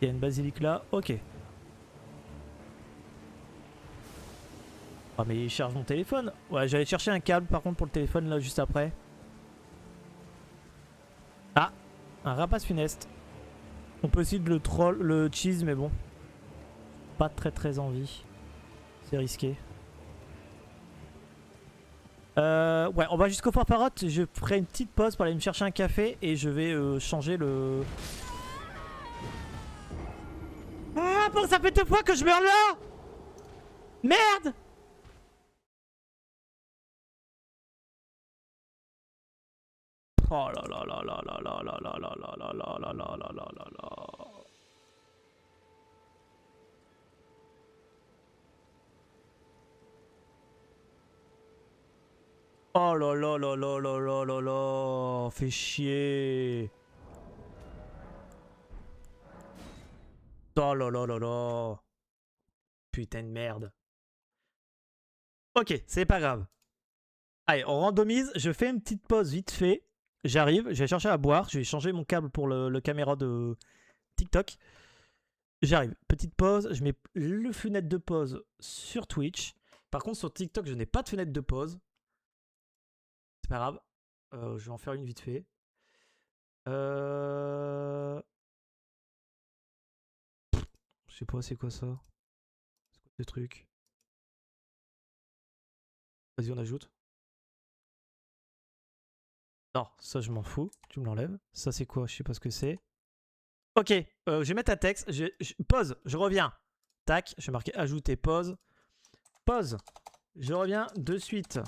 [SPEAKER 1] Il y a une basilique là. Ok. Ah, mais il charge mon téléphone. Ouais, j'allais chercher un câble par contre pour le téléphone là juste après. Ah, un rapace funeste. On peut aussi le troll, le cheese, mais bon. Pas très envie. C'est risqué. Ouais, on va jusqu'au Fort Faroth. Je ferai une petite pause pour aller me chercher un café et je vais changer le... Ah, bon, ça fait 2 fois que je meurs là. Merde. Oh là là là là là là là là là là là là là là là là là. Oh là là là là là là là là. Fait chier. Oh là là là là. Putain de merde. Ok, c'est pas grave. Allez, on randomise. Je fais une petite pause vite fait. J'arrive, je vais chercher à boire. Je vais changer mon câble pour le caméra de TikTok. J'arrive. Petite pause. Je mets le fenêtre de pause sur Twitch. Par contre, sur TikTok, je n'ai pas de fenêtre de pause. C'est pas grave. Je vais en faire une vite fait. Je sais pas, c'est quoi ça? C'est quoi ce truc? Vas-y, on ajoute. Non, ça, je m'en fous. Tu me l'enlèves. Ça, c'est quoi? Je sais pas ce que c'est. Ok, je vais mettre un texte. Pause, je reviens. Tac, je vais marquer ajouter pause. Pause. Je reviens de suite.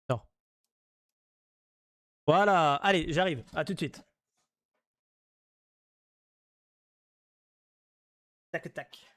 [SPEAKER 1] Non. Voilà, allez, j'arrive. À tout de suite. Tac, tac.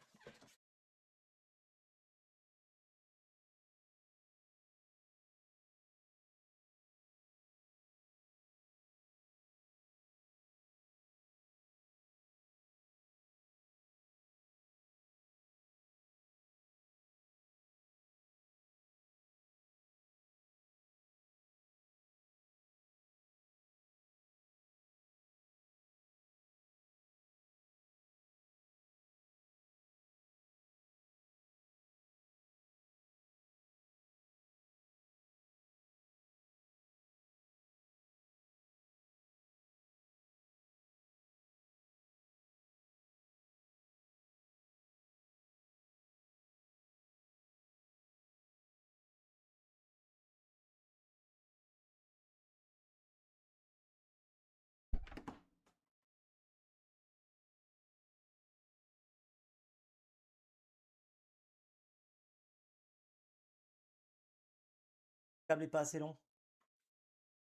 [SPEAKER 1] Le câble est pas assez long.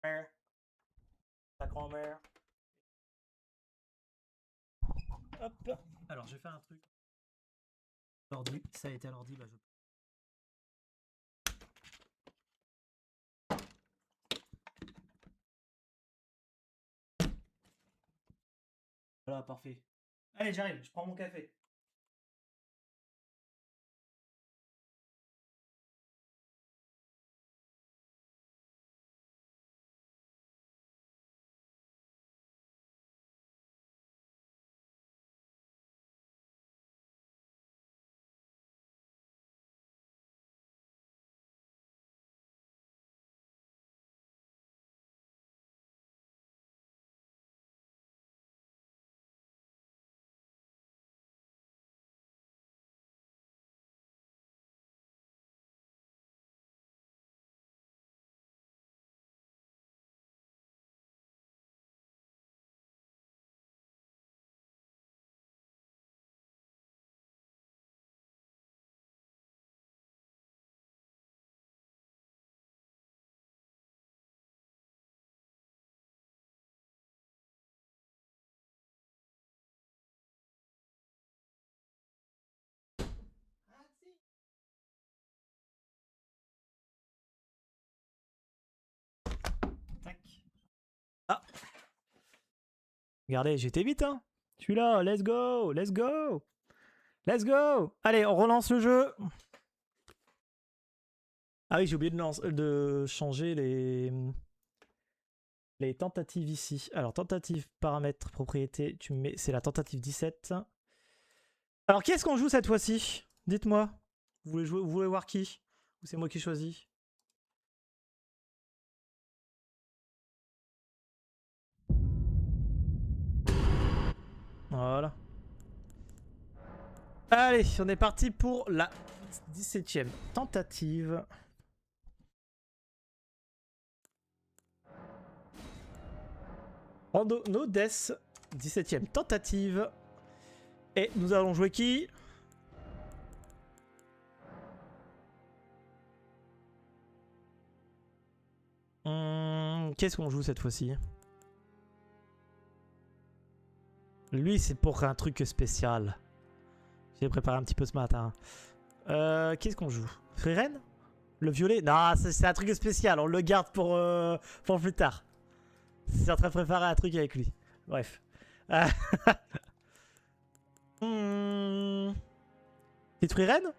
[SPEAKER 1] Ta grand-mère. Hop. Alors, je vais faire un truc. L'ordi, ça a été à l'ordi, bah je... Voilà, parfait. Allez, j'arrive, je prends mon café. Tac. Ah, regardez, j'étais vite, hein. Je suis là, let's go, let's go. Let's go. Allez, on relance le jeu. Ah oui, j'ai oublié de changer les tentatives ici. Alors, tentative, paramètres, propriété, tu me mets... C'est la tentative 17. Alors, qui est-ce qu'on joue cette fois-ci? Dites-moi. Vous voulez voir qui? Ou c'est moi qui choisis? Voilà. Allez, on est parti pour la 17e tentative. Rando No Death, 17ème tentative. Et nous allons jouer qui? Qu'est-ce qu'on joue cette fois-ci? Lui, c'est pour un truc spécial. J'ai préparé un petit peu ce matin. Qu'est-ce qu'on joue? Freeren? Le violet? Non, c'est un truc spécial. On le garde pour plus tard. C'est en train de préparer un truc avec lui. Bref. Petite Freeren?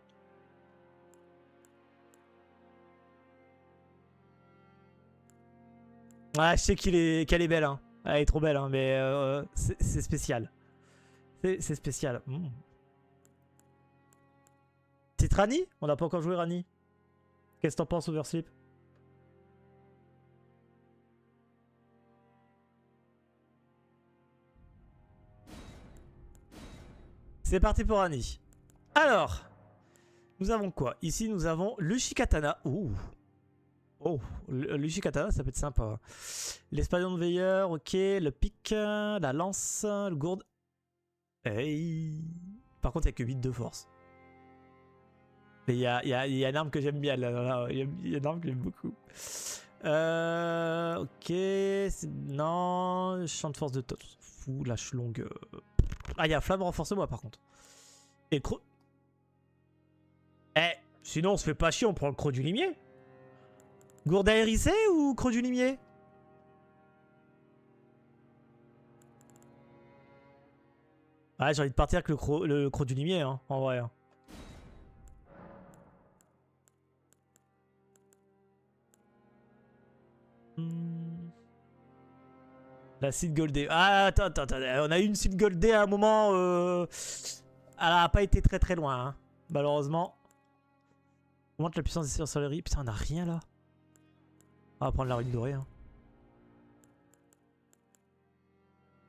[SPEAKER 1] Ouais, je sais qu'elle est belle. Hein. Elle est trop belle, hein, mais c'est spécial. C'est spécial. Petite Rani? On n'a pas encore joué Rani. Qu'est-ce que t'en penses, Oversleep? C'est parti pour Rani. Alors, nous avons quoi? Ici, nous avons l'Ushikatana. Ouh. Oh, l'Ushikatana, ça peut être sympa. L'Espalion de Veilleur, ok. Le pic, la lance, le gourde. Hey. Par contre, il n'y a que 8 de force. Mais il y a une arme que j'aime bien là. Il y a une arme que j'aime beaucoup. Ok. Non. Champ de force de top. Fou, lâche longue. Ah, il y a flamme renforce-moi par contre. Et croc. Eh, sinon on se fait pas chier, on prend le croc du limier. Gourde à hérisser ou croc du limier? Ah, j'ai envie de partir avec le croc du limier, hein, en vrai. Hein. La seed goldée. Ah, attends. On a eu une seed goldée à un moment. Elle a pas été très loin, hein, malheureusement. On monte la puissance des sorcelleries. Putain, on a rien là. On va prendre la rune dorée. Hein.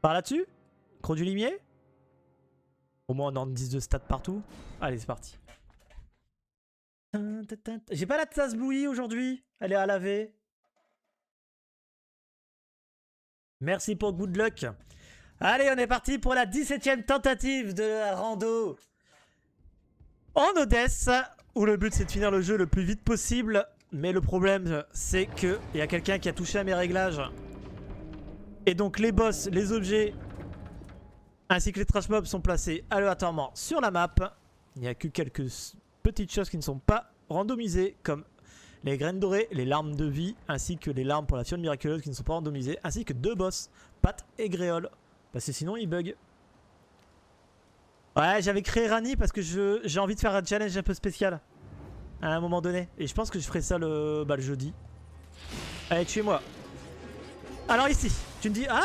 [SPEAKER 1] Par là-dessus? Croc du limier? Au moins on a 10 de stats partout. Allez, c'est parti. J'ai pas la tasse bouillie aujourd'hui. Elle est à laver. Merci pour good luck. Allez, on est parti pour la 17ème tentative de la rando en Odesse, où le but c'est de finir le jeu le plus vite possible. Mais le problème c'est qu'il y a quelqu'un qui a touché à mes réglages. Et donc les boss, les objets, ainsi que les trash mobs sont placés aléatoirement sur la map. Il n'y a que quelques petites choses qui ne sont pas randomisées, comme les graines dorées, les larmes de vie, ainsi que les larmes pour la fiole miraculeuse qui ne sont pas randomisées, ainsi que 2 boss, Pat et Gréole. Parce que sinon, ils bug. Ouais, j'avais créé Rani parce que j'ai envie de faire un challenge un peu spécial. À un moment donné. Et je pense que je ferai ça le jeudi. Allez, tuez-moi. Alors ici, tu me dis, ah,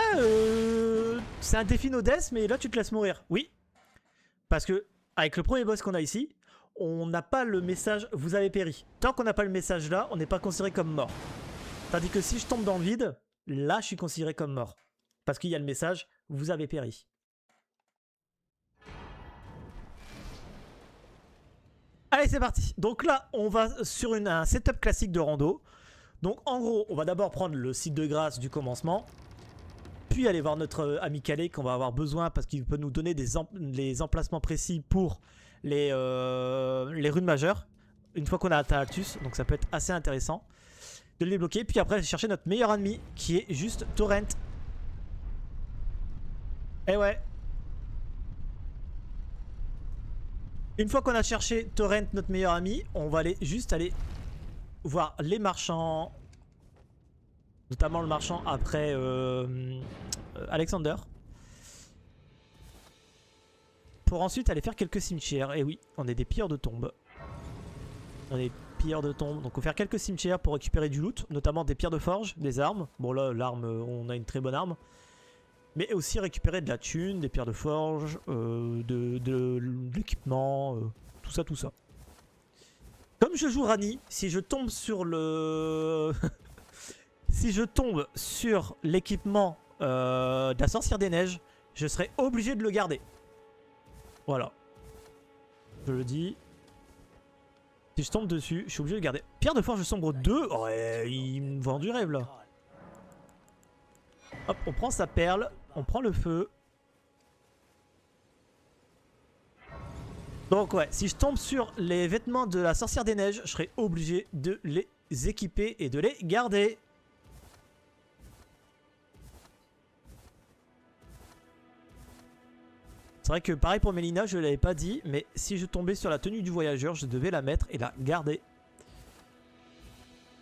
[SPEAKER 1] c'est un défi no death, mais là tu te laisses mourir. Oui. Parce que, avec le premier boss qu'on a ici, on n'a pas le message vous avez péri. Tant qu'on n'a pas le message là, on n'est pas considéré comme mort. Tandis que si je tombe dans le vide, là je suis considéré comme mort. Parce qu'il y a le message vous avez péri. Allez, c'est parti. Donc là, on va sur un setup classique de rando. Donc en gros, on va d'abord prendre le site de grâce du commencement. Puis aller voir notre ami Calais qu'on va avoir besoin parce qu'il peut nous donner les emplacements précis pour les runes majeures. Une fois qu'on a atteint Altus, donc ça peut être assez intéressant de les débloquer. Puis après, chercher notre meilleur ennemi qui est juste Torrent. Et ouais. Une fois qu'on a cherché Torrent, notre meilleur ami, on va juste aller voir les marchands. Notamment le marchand après Alexander. Pour ensuite aller faire quelques cimetières. Et oui, on est des pilleurs de tombes. On est pilleurs de tombes. Donc on va faire quelques cimetières pour récupérer du loot. Notamment des pierres de forge, des armes. Bon là, l'arme, on a une très bonne arme. Mais aussi récupérer de la thune, des pierres de forge, de l'équipement, tout ça, tout ça. Comme je joue Rani, si je tombe sur le... si je tombe sur l'équipement de la sorcière des neiges, je serai obligé de le garder. Voilà. Je le dis. Si je tombe dessus, je suis obligé de le garder. Pierre de forge sombre 2. Oh, il me vend du rêve là. Hop, on prend sa perle, on prend le feu. Donc ouais, si je tombe sur les vêtements de la sorcière des neiges, je serai obligé de les équiper et de les garder. C'est vrai que pareil pour Mélina, je ne l'avais pas dit, mais si je tombais sur la tenue du voyageur, je devais la mettre et la garder.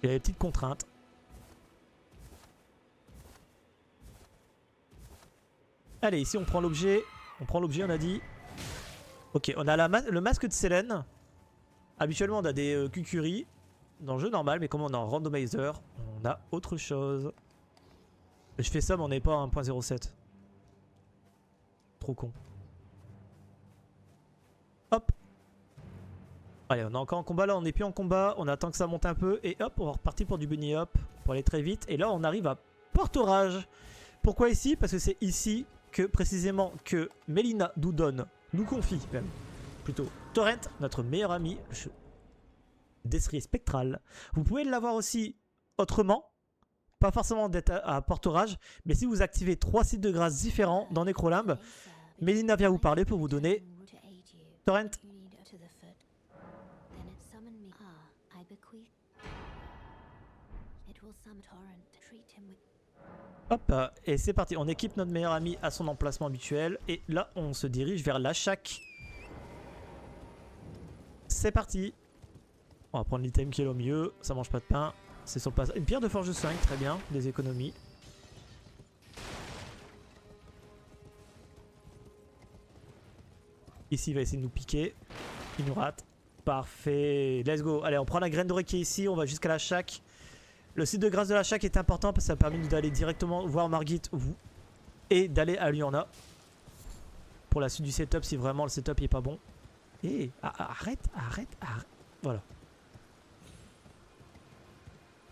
[SPEAKER 1] Il y a des petites contraintes. Allez, ici on prend l'objet. On prend l'objet, on a dit. Ok, on a le masque de Selene. Habituellement, on a des Kukuri dans le jeu normal, mais comme on est en randomizer, on a autre chose. Je fais ça, mais on n'est pas à 1.07. Trop con. Hop. Allez, on est encore en combat. Là, on n'est plus en combat. On attend que ça monte un peu. Et hop, on va repartir pour du bunny hop. Pour aller très vite. Et là, on arrive à Port-Orage. Pourquoi ici? Parce que c'est ici que, précisément, que Mélina nous donne, nous confie même, plutôt, Torrent, notre meilleur ami, destrier spectral. Vous pouvez l'avoir aussi autrement. Pas forcément d'être à Port-Orage. Mais si vous activez 3 sites de grâce différents dans Necrolimbe, Mélina vient vous parler pour vous donner Torrent. Hop, et c'est parti, on équipe notre meilleur ami à son emplacement habituel. Et là, on se dirige vers l'Achak. C'est parti. On va prendre l'item qui est le mieux, ça mange pas de pain. C'est sur le passage. Une pierre de forge 5, très bien, des économies. Ici, il va essayer de nous piquer. Il nous rate. Parfait, let's go. Allez, on prend la graine dorée qui est ici, on va jusqu'à l'Achak. Le site de grâce de l'Achak est important parce que ça permet d'aller directement voir Margit et d'aller à Liurna. Pour la suite du setup, si vraiment le setup n'est pas bon. Et arrête. Voilà.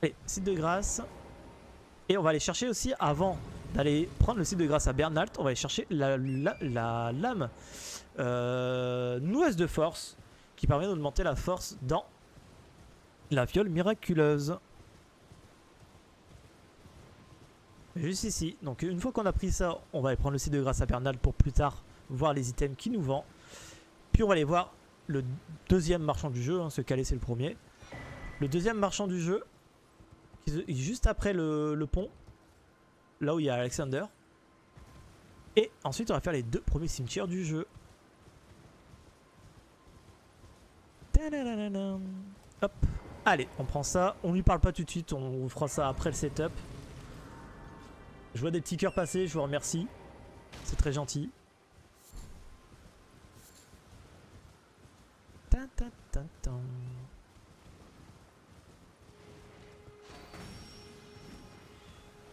[SPEAKER 1] Allez, site de grâce. Et on va aller chercher aussi, avant d'aller prendre le site de grâce à Bernalt, on va aller chercher la lame noueuse de force qui permet d'augmenter la force dans la fiole miraculeuse. Juste ici. Donc une fois qu'on a pris ça, on va aller prendre le site de grâce à Bernal pour plus tard voir les items qu'il nous vend. Puis on va aller voir le deuxième marchand du jeu. Ce calé c'est le premier. Le deuxième marchand du jeu, qui est juste après le pont. Là où il y a Alexander. Et ensuite on va faire les 2 premiers cimetières du jeu. Hop. Allez, on prend ça. On lui parle pas tout de suite. On fera ça après le setup. Je vois des petits cœurs passer, je vous remercie. C'est très gentil.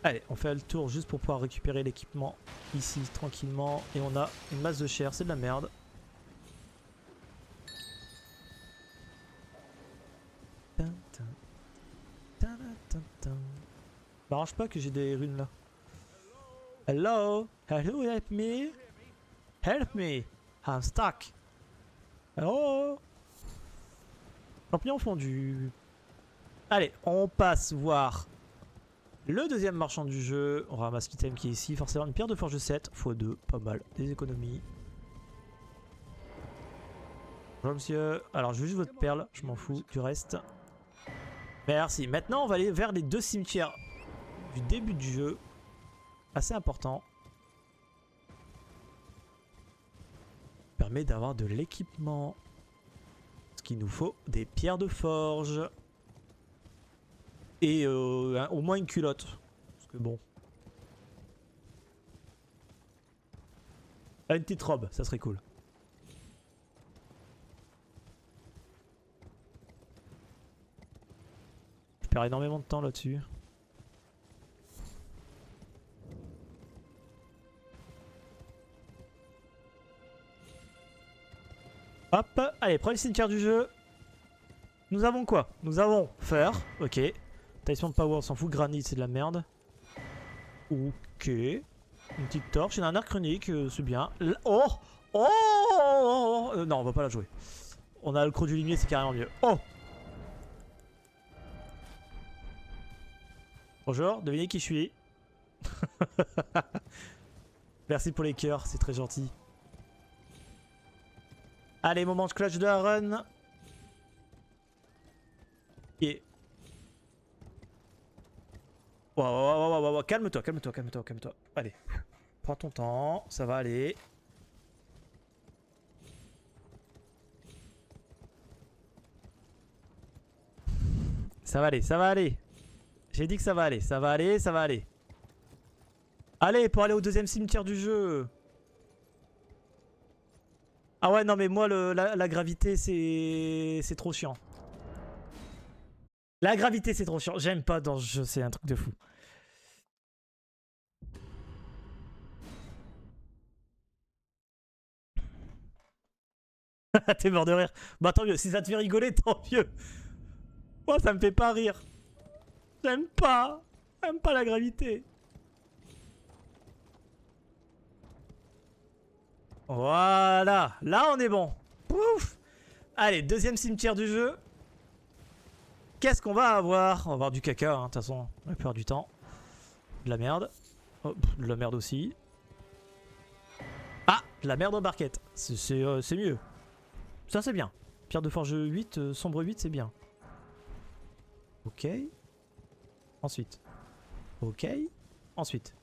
[SPEAKER 1] Allez, on fait le tour juste pour pouvoir récupérer l'équipement ici tranquillement. Et on a une masse de chair, c'est de la merde. M'arrange pas que j'ai des runes là. Hello, hello, help me, help me, I'm stuck. Hello. Champignon fondu. Allez, on passe voir le deuxième marchand du jeu. On ramasse l'item qui est ici, forcément une pierre de forge 7 x2, pas mal, des économies. Bonjour monsieur, alors je veux juste votre perle, je m'en fous du reste. Merci, maintenant on va aller vers les 2 cimetières du début du jeu. Assez important. Permet d'avoir de l'équipement. Ce qu'il nous faut, des pierres de forge. Et au moins une culotte. Parce que bon. Ah, une petite robe, ça serait cool. Je perds énormément de temps là-dessus. Hop, allez, premier cimetière du jeu. Nous avons quoi? Nous avons fer, ok. Talisman de power, on s'en fout. Granit, c'est de la merde. Ok. Une petite torche, il y a un arc runique, c'est bien. Oh, non, on va pas la jouer. On a le croc du limier, c'est carrément mieux. Oh. Bonjour, devinez qui je suis. Merci pour les cœurs, c'est très gentil. Allez, moment de clutch de la run. Et... Wow, calme-toi, calme-toi, calme-toi, calme-toi. Allez, prends ton temps, ça va aller. Ça va aller, ça va aller. J'ai dit que ça va aller, ça va aller, ça va aller. Allez, pour aller au deuxième cimetière du jeu. Ah ouais, non mais moi, la gravité, c'est trop chiant. La gravité, c'est trop chiant. J'aime pas dans ce jeu, c'est un truc de fou. T'es mort de rire. Bah tant mieux, si ça te fait rigoler, tant mieux. Moi, ça me fait pas rire. J'aime pas. J'aime pas la gravité. Voilà. Là, on est bon. Pouf. Allez, deuxième cimetière du jeu. Qu'est-ce qu'on va avoir? On va avoir du caca, hein, de toute façon, la plupart du temps. De la merde. Oh, de la merde aussi. Ah, de la merde en barquette. C'est mieux. Ça, c'est bien. Pierre de forge 8, sombre 8, c'est bien. Ok. Ensuite. Ok. Ensuite.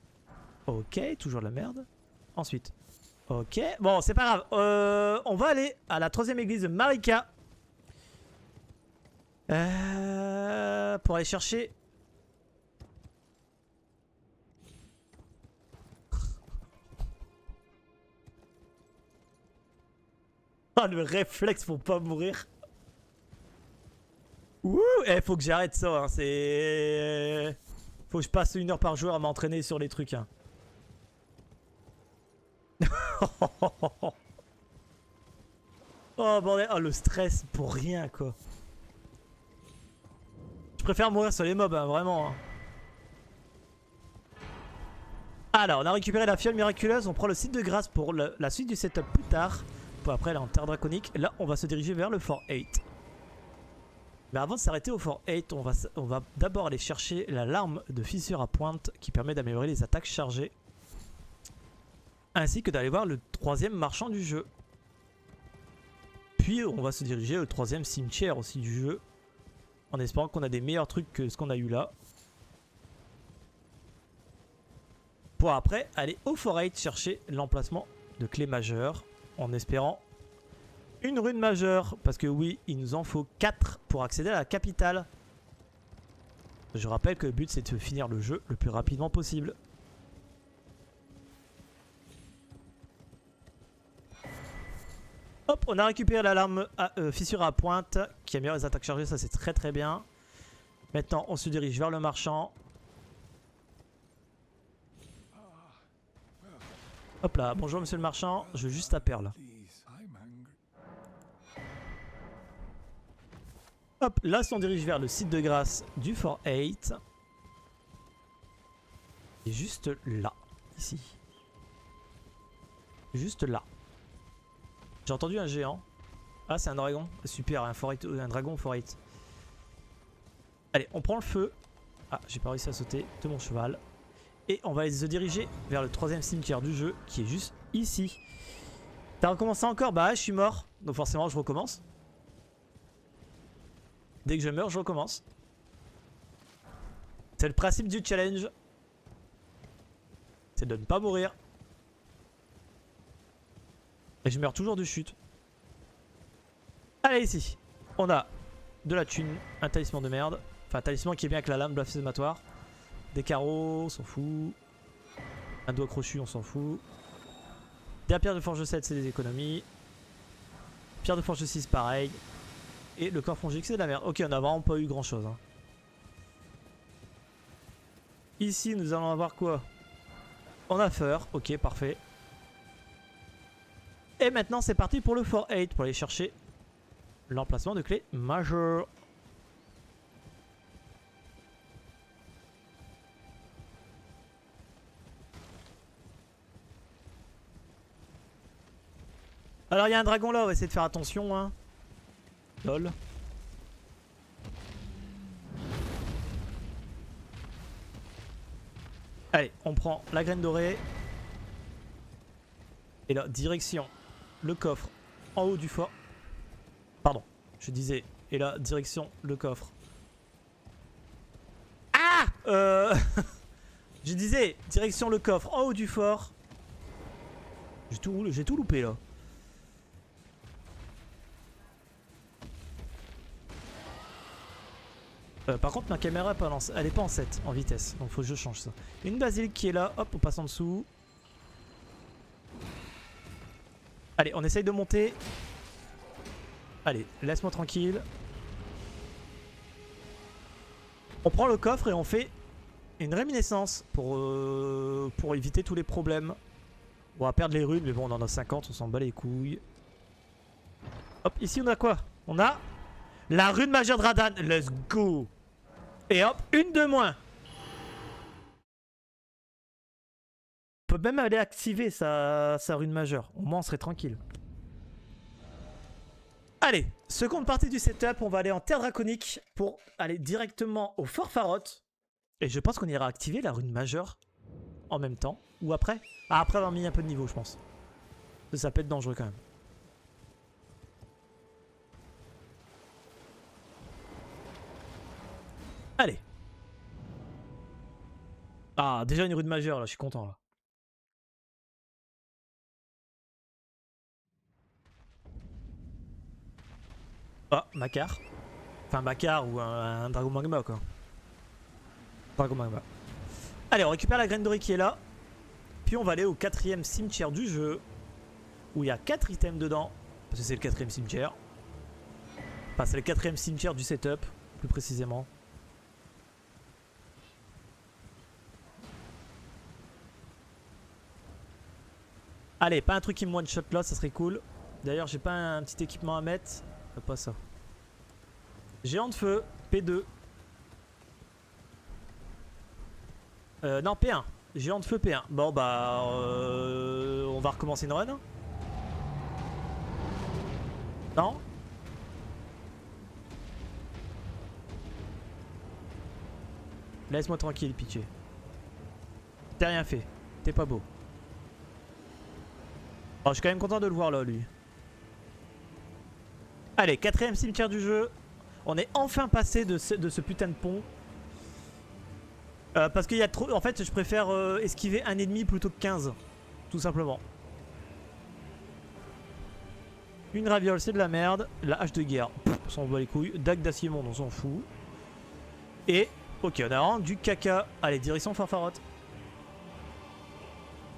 [SPEAKER 1] Ok, toujours de la merde. Ensuite. Ok. Bon, c'est pas grave. On va aller à la troisième église de Marika. Pour aller chercher... Ah, le réflexe pour pas mourir. Ouh, faut que j'arrête ça, hein. C'est... Faut que je passe 1 heure par jour à m'entraîner sur les trucs, hein. Oh bordel, oh le stress pour rien quoi. Je préfère mourir sur les mobs, hein, vraiment. Hein. Alors, on a récupéré la fiole miraculeuse, on prend le site de grâce pour la suite du setup plus tard. Pour après aller en terre draconique. Là, on va se diriger vers le Fort 8. Mais avant de s'arrêter au Fort 8, on va d'abord aller chercher la larme de fissure à pointe qui permet d'améliorer les attaques chargées. Ainsi que d'aller voir le troisième marchand du jeu. Puis on va se diriger au troisième cimetière aussi du jeu. En espérant qu'on a des meilleurs trucs que ce qu'on a eu là. Pour après aller au Fort 8 chercher l'emplacement de clé majeure. En espérant une rune majeure. Parce que oui, il nous en faut 4 pour accéder à la capitale. Je rappelle que le but c'est de finir le jeu le plus rapidement possible. Hop, on a récupéré l'alarme fissure à pointe qui améliore les attaques chargées, ça c'est très très bien. Maintenant on se dirige vers le marchand. Hop là, bonjour monsieur le marchand, je veux juste ta perle. Hop, là on dirige vers le site de grâce du Fort 8. Et juste là, ici. Juste là. J'ai entendu un géant. Ah, c'est un dragon. Super, un dragon au Fort 8. Allez, on prend le feu. Ah, j'ai pas réussi à sauter de mon cheval. Et on va aller se diriger vers le troisième cimetière du jeu qui est juste ici. T'as recommencé encore? Bah, je suis mort. Donc forcément, je recommence. Dès que je meurs, je recommence. C'est le principe du challenge. C'est de ne pas mourir. Et je meurs toujours de chute. Allez, ici. On a de la thune, un talisman de merde. Enfin, un talisman qui est bien avec la lame blasphématoire. Des carreaux, on s'en fout. Un doigt crochu, on s'en fout. Des pierres de forge 7, c'est des économies. Pierre de forge 6, pareil. Et le corps fongique, c'est de la merde. Ok, on n'a vraiment pas eu grand chose. Hein. Ici, nous allons avoir quoi? On a Feur, ok, parfait. Et maintenant, c'est parti pour le Fort 8 pour aller chercher l'emplacement de clé majeure. Alors, il y a un dragon là, on va essayer de faire attention. Hein. Lol. Allez, on prend la graine dorée. Et là, direction le coffre en haut du fort. Pardon, je disais. Et là, direction le coffre. Ah je disais, direction le coffre en haut du fort. J'ai tout loupé là. Par contre, ma caméra elle est pas en 7 en vitesse. Donc faut que je change ça. Une basilique qui est là. Hop, on passe en dessous. Allez, on essaye de monter. Allez, laisse-moi tranquille. On prend le coffre et on fait une réminiscence pour éviter tous les problèmes. On va perdre les runes, mais bon, on en a 50, on s'en bat les couilles. Hop, ici on a quoi? On a la rune majeure de Radahn. Let's go. Et hop, une de moins. On peut même aller activer sa rune majeure. Au moins on serait tranquille. Allez, seconde partie du setup, on va aller en terre draconique pour aller directement au Fort Farroth. Et je pense qu'on ira activer la rune majeure en même temps. Ou après? Ah, après avoir mis un peu de niveau, je pense. Ça peut être dangereux quand même. Allez. Ah, déjà une rune majeure, là, je suis content, là. Ah, Makar. Enfin, Makar ou un Dragon Magma, quoi. Dragon Magma. Allez, on récupère la graine dorée qui est là. Puis on va aller au 4ème cimetière du jeu. Où il y a 4 items dedans. Parce que c'est le 4ème cimetière. Enfin, c'est le 4ème cimetière du setup, plus précisément. Allez, pas un truc qui me one shot là, ça serait cool. D'ailleurs, j'ai pas un petit équipement à mettre. Pas ça. Géant de feu, P2. Non, P1. Géant de feu, P1. Bon, bah. On va recommencer une run. Non? Laisse-moi tranquille, pitié. T'as rien fait. T'es pas beau. Oh, je suis quand même content de le voir là, lui. Allez, 4ème cimetière du jeu. On est enfin passé de ce putain de pont. Parce qu'il y a trop... En fait, je préfère esquiver un ennemi plutôt que 15. Tout simplement. Une raviole, c'est de la merde. La hache de guerre, on s'en bat les couilles. Dague d'acier monde, on s'en fout. Et... Ok, on a vraiment du caca. Allez, direction Fort Farroth.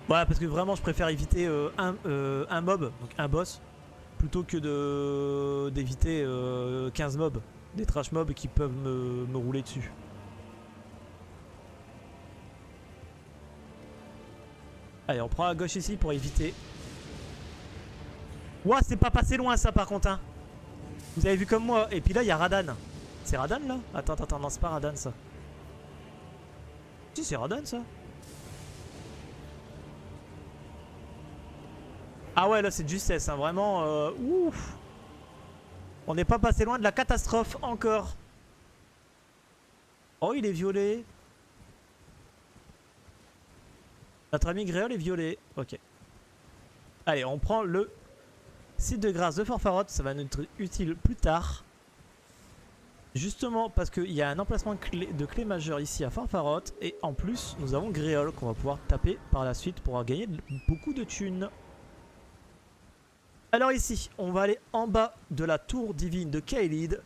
[SPEAKER 1] Ouais, parce que vraiment, je préfère éviter un mob, donc un boss, plutôt que d'éviter 15 mobs. Des trash mobs qui peuvent me rouler dessus. Allez, on prend à gauche ici pour éviter. Ouah, c'est pas passé loin ça par contre. Hein. Vous avez vu comme moi. Et puis là, il y a Radahn. C'est Radahn là? Attends, non, c'est pas Radahn ça. Si, c'est Radahn ça. Ah ouais, là c'est de justesse, hein, vraiment. Ouf. On n'est pas passé loin de la catastrophe encore. Oh, il est violet. Notre ami Gréol est violet. Ok. Allez, on prend le site de grâce de Fort Farroth. Ça va nous être utile plus tard. Justement parce qu'il y a un emplacement de clé majeure ici à Fort Farroth. Et en plus, nous avons Gréol qu'on va pouvoir taper par la suite pour gagner beaucoup de thunes. Alors ici, on va aller en bas de la tour divine de Caelid.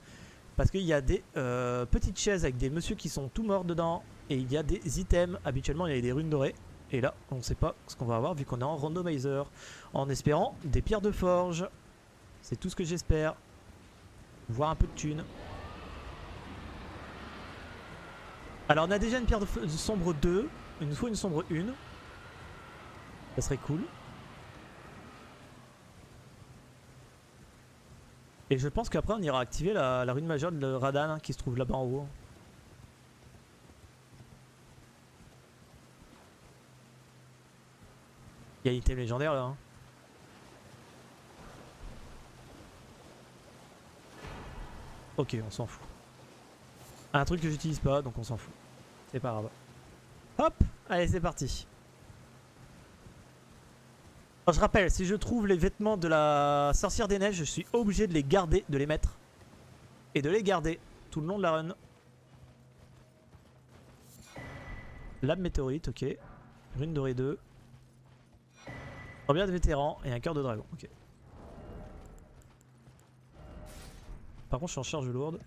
[SPEAKER 1] Parce qu'il y a des petites chaises avec des messieurs qui sont tout morts dedans. Et il y a des items. Habituellement, il y a des runes dorées. Et là, on ne sait pas ce qu'on va avoir vu qu'on est en randomizer. En espérant des pierres de forge. C'est tout ce que j'espère. Voir un peu de thunes. Alors on a déjà une pierre de sombre 2. Il nous faut une sombre 1. Ça serait cool. Et je pense qu'après on ira activer la rune majeure de Radahn hein, qui se trouve là-bas en haut. Il y a l'item légendaire là. Hein. Ok, on s'en fout. Un truc que j'utilise pas, donc on s'en fout. C'est pas grave. Hop, allez c'est parti. Alors, je rappelle, si je trouve les vêtements de la sorcière des neiges, je suis obligé de les garder, de les mettre. Et de les garder tout le long de la run. Lame météorite, ok. Rune dorée 2. Combien de vétérans et un cœur de dragon, ok. Par contre je suis en charge lourde.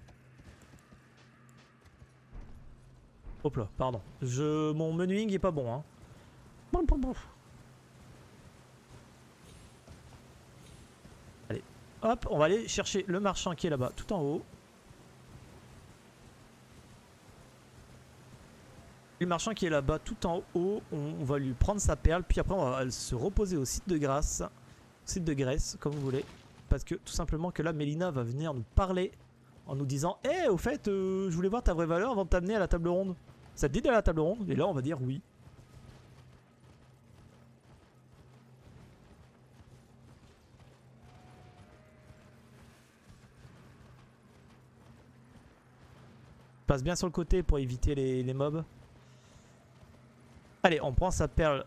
[SPEAKER 1] Hop là, pardon. Mon menuing est pas bon hein. Allez, hop, on va aller chercher le marchand qui est là-bas, tout en haut. Le marchand qui est là-bas, tout en haut, on va lui prendre sa perle, puis après on va se reposer au site de Grâce. Site de Grèce, comme vous voulez. Parce que tout simplement que là, Mélina va venir nous parler en nous disant « Eh, au fait, je voulais voir ta vraie valeur avant de t'amener à la table ronde. Ça te dit d'aller à la table ronde ?» Et là, on va dire oui. Passe bien sur le côté pour éviter les mobs. Allez, on prend sa perle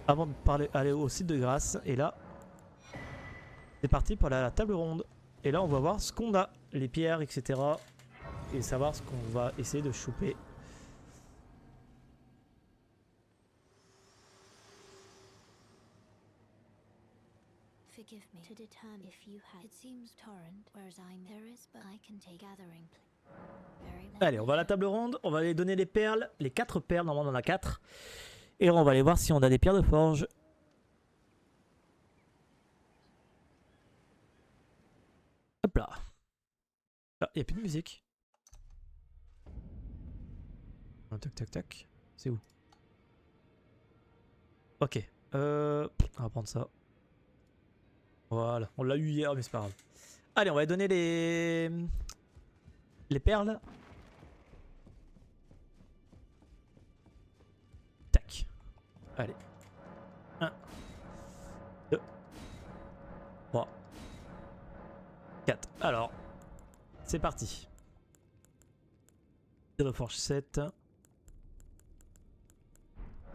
[SPEAKER 1] avant de aller au site de Grâce. Et là, c'est parti pour la table ronde. Et là, on va voir ce qu'on a, les pierres, etc. Et savoir ce qu'on va essayer de choper.
[SPEAKER 2] Forgive me to determine if you had. It seems torrent, whereas I'm there is, but I can take gathering.
[SPEAKER 1] Allez, on va à la table ronde, on va aller donner les perles, les 4 perles, normalement on en a 4. Et on va aller voir si on a des pierres de forge. Hop là. Ah, il n'y a plus de musique. Tac tac tac. C'est où? Ok. On va prendre ça. Voilà, on l'a eu hier mais c'est pas grave. Allez, on va donner les perles. Tac. Allez. 1, 2, 3, 4. Alors, c'est parti. De forge 7.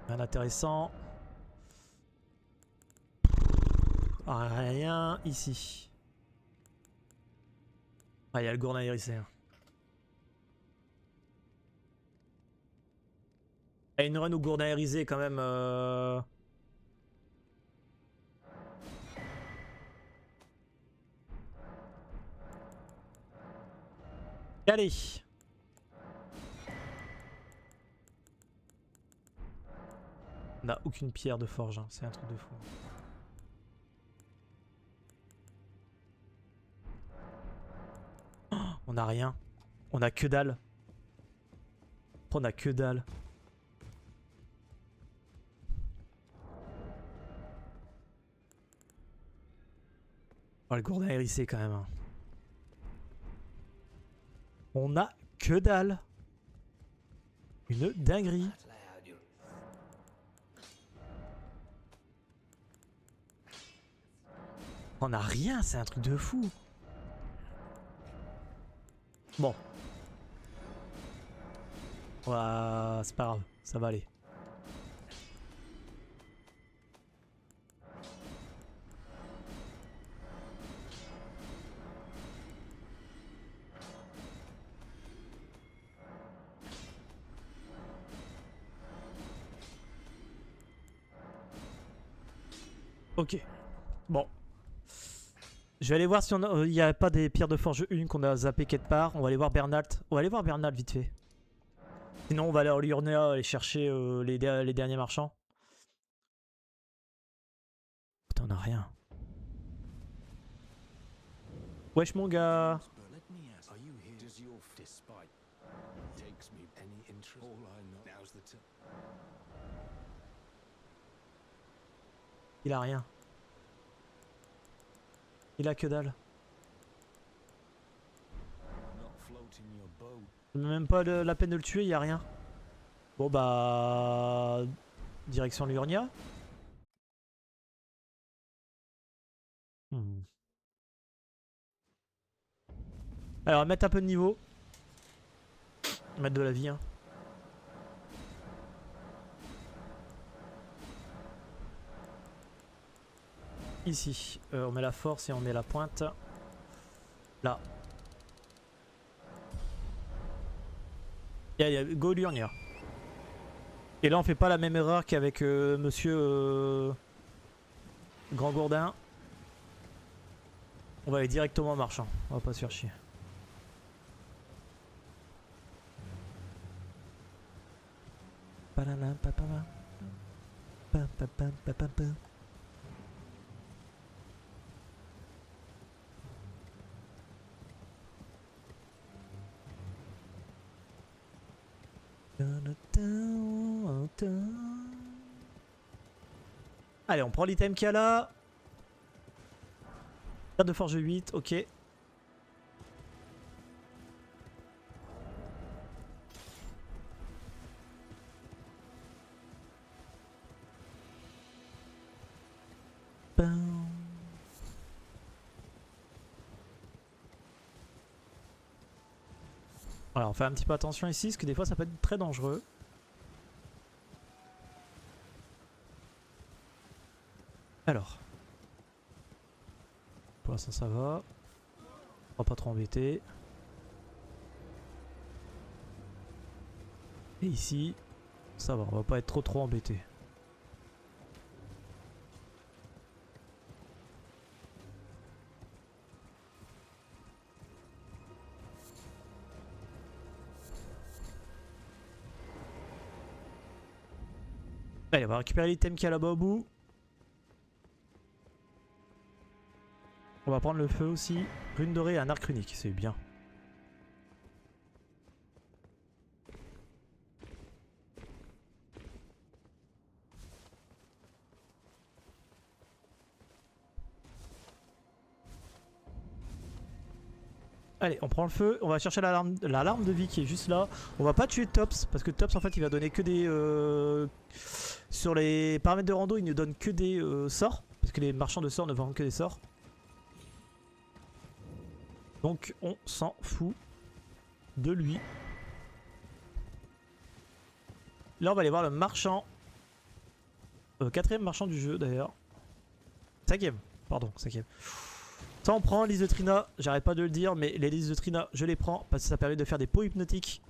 [SPEAKER 1] Rien d'intéressant. Rien ici. Ah, il y a le gourdin hérissé. Il y a une run au gourdin hérissé quand même. Allez. On n'a aucune pierre de forge, hein. C'est un truc de fou. Oh, on a rien. On a que dalle. On a que dalle. Oh, le gourdin hérissé quand même. Hein. On a que dalle. Une dinguerie. On a rien, c'est un truc de fou. Bon. Ouais, c'est pas grave, ça va aller. Ok. Bon. Je vais aller voir si on a, il n'y a pas des pierres de forge 1 qu'on a zappé quelque part. On va aller voir Bernalt. On va aller voir Bernalt vite fait. Sinon on va aller à Liurnia aller chercher les derniers marchands. Putain on a rien. Wesh mon gars. Il a rien. Il a que dalle. Même pas la peine de le tuer, il y a rien. Bon bah... Direction Liurnia. Alors mettre un peu de niveau. Mettre de la vie hein. ici. On met la force et on met la pointe. Là. Go Lurnir. Et là on fait pas la même erreur qu'avec monsieur Grand Gourdin. On va aller directement en marchant. On va pas se faire chier. Allez, on prend l'item qu'il y a là. Carte de forge 8, ok. Alors on fait un petit peu attention ici parce que des fois ça peut être très dangereux. Alors. Pour l'instant ça va. On va pas trop embêter. Et ici, ça va, on va pas être trop embêté. Allez, on va récupérer l'item qu'il y a là-bas au bout. On va prendre le feu aussi. Rune dorée et un arc runique, c'est bien. Allez, on prend le feu, on va chercher l'alarme de vie qui est juste là. On va pas tuer Tops, parce que Tops en fait il va donner que des... sur les paramètres de rando il ne donne que des sorts, parce que les marchands de sorts ne vendent que des sorts. Donc on s'en fout de lui. Là on va aller voir le marchand. Quatrième marchand du jeu d'ailleurs. Cinquième, pardon, cinquième. Ça on prend lys de Trina, j'arrête pas de le dire, mais les lys de Trina je les prends parce que ça permet de faire des pots hypnotiques.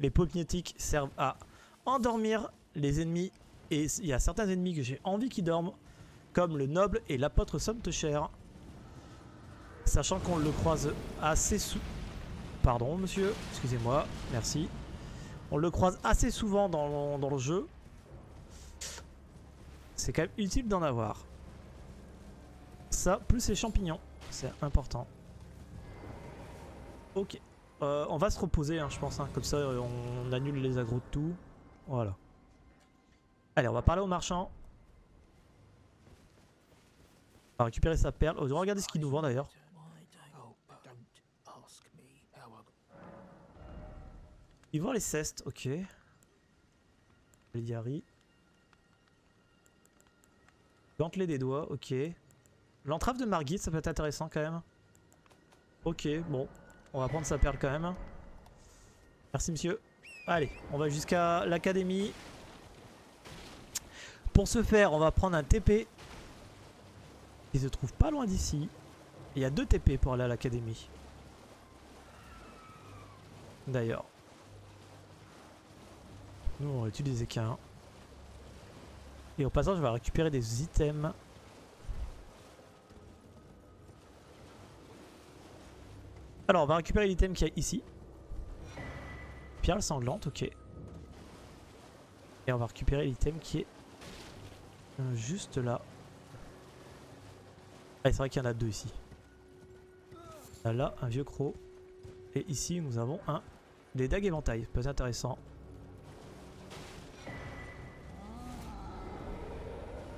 [SPEAKER 1] Les pots hypnotiques servent à endormir les ennemis et il y a certains ennemis que j'ai envie qu'ils dorment, comme le noble et l'apôtre Somptecher. Sachant qu'on le croise assez souvent. Pardon monsieur, excusez-moi, merci. On le croise assez souvent dans le jeu. C'est quand même utile d'en avoir. Ça, plus les champignons. C'est important. Ok. On va se reposer, hein, je pense. Hein. Comme ça, on annule les agros de tout. Voilà. Allez, on va parler au marchand. On va récupérer sa perle. Oh, regardez ce qu'il nous vend d'ailleurs. Il vend les cestes, ok. Liari. Gantelet des doigts, ok. L'entrave de Margit, ça peut être intéressant quand même. Ok, bon. On va prendre sa perle quand même. Merci monsieur. Allez, on va jusqu'à l'académie. Pour ce faire, on va prendre un TP. Il se trouve pas loin d'ici. Il y a 2 TP pour aller à l'académie. D'ailleurs. Nous on va utiliser qu'un. Et au passage, je vais récupérer des items. Alors, on va récupérer l'item qu'il y a ici. Perle sanglante, ok. Et on va récupérer l'item qui est juste là. Ah, c'est vrai qu'il y en a 2 ici. Là, un vieux croc. Et ici, nous avons des dagues éventail. Pas intéressant.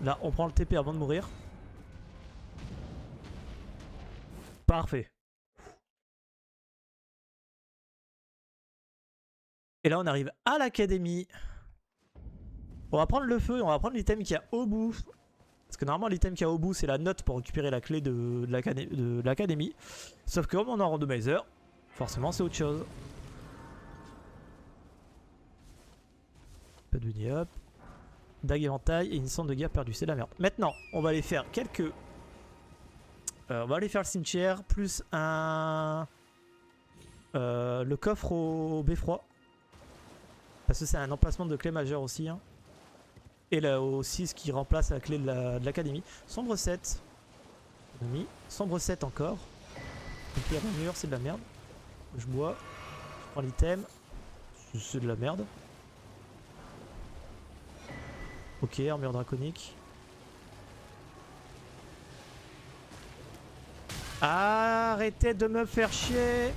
[SPEAKER 1] Là, on prend le TP avant de mourir. Parfait. Et là, on arrive à l'académie. On va prendre le feu et on va prendre l'item qui a au bout. Parce que normalement, l'item qui a au bout, c'est la note pour récupérer la clé de l'académie. Sauf que comme on est en randomizer, forcément, c'est autre chose. Pas de venir, hop. Dague éventail et une cendre de guerre perdue, c'est de la merde. Maintenant, on va aller faire quelques On va aller faire le cimetière, plus un... le coffre au beffroi. Parce que c'est un emplacement de clé majeure aussi. Hein. Et là aussi ce qui remplace la clé de l'académie. Sombre 7. Sombre 7 encore. Pierre au mur, c'est de la merde. Je bois. Je prends l'item. C'est de la merde. Ok, armure draconique. Arrêtez de me faire chier.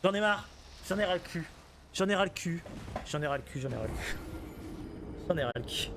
[SPEAKER 1] J'en ai marre. J'en ai ras le cul. J'en ai ras le cul. J'en ai ras le cul. J'en ai ras le cul. J'en ai ras le cul.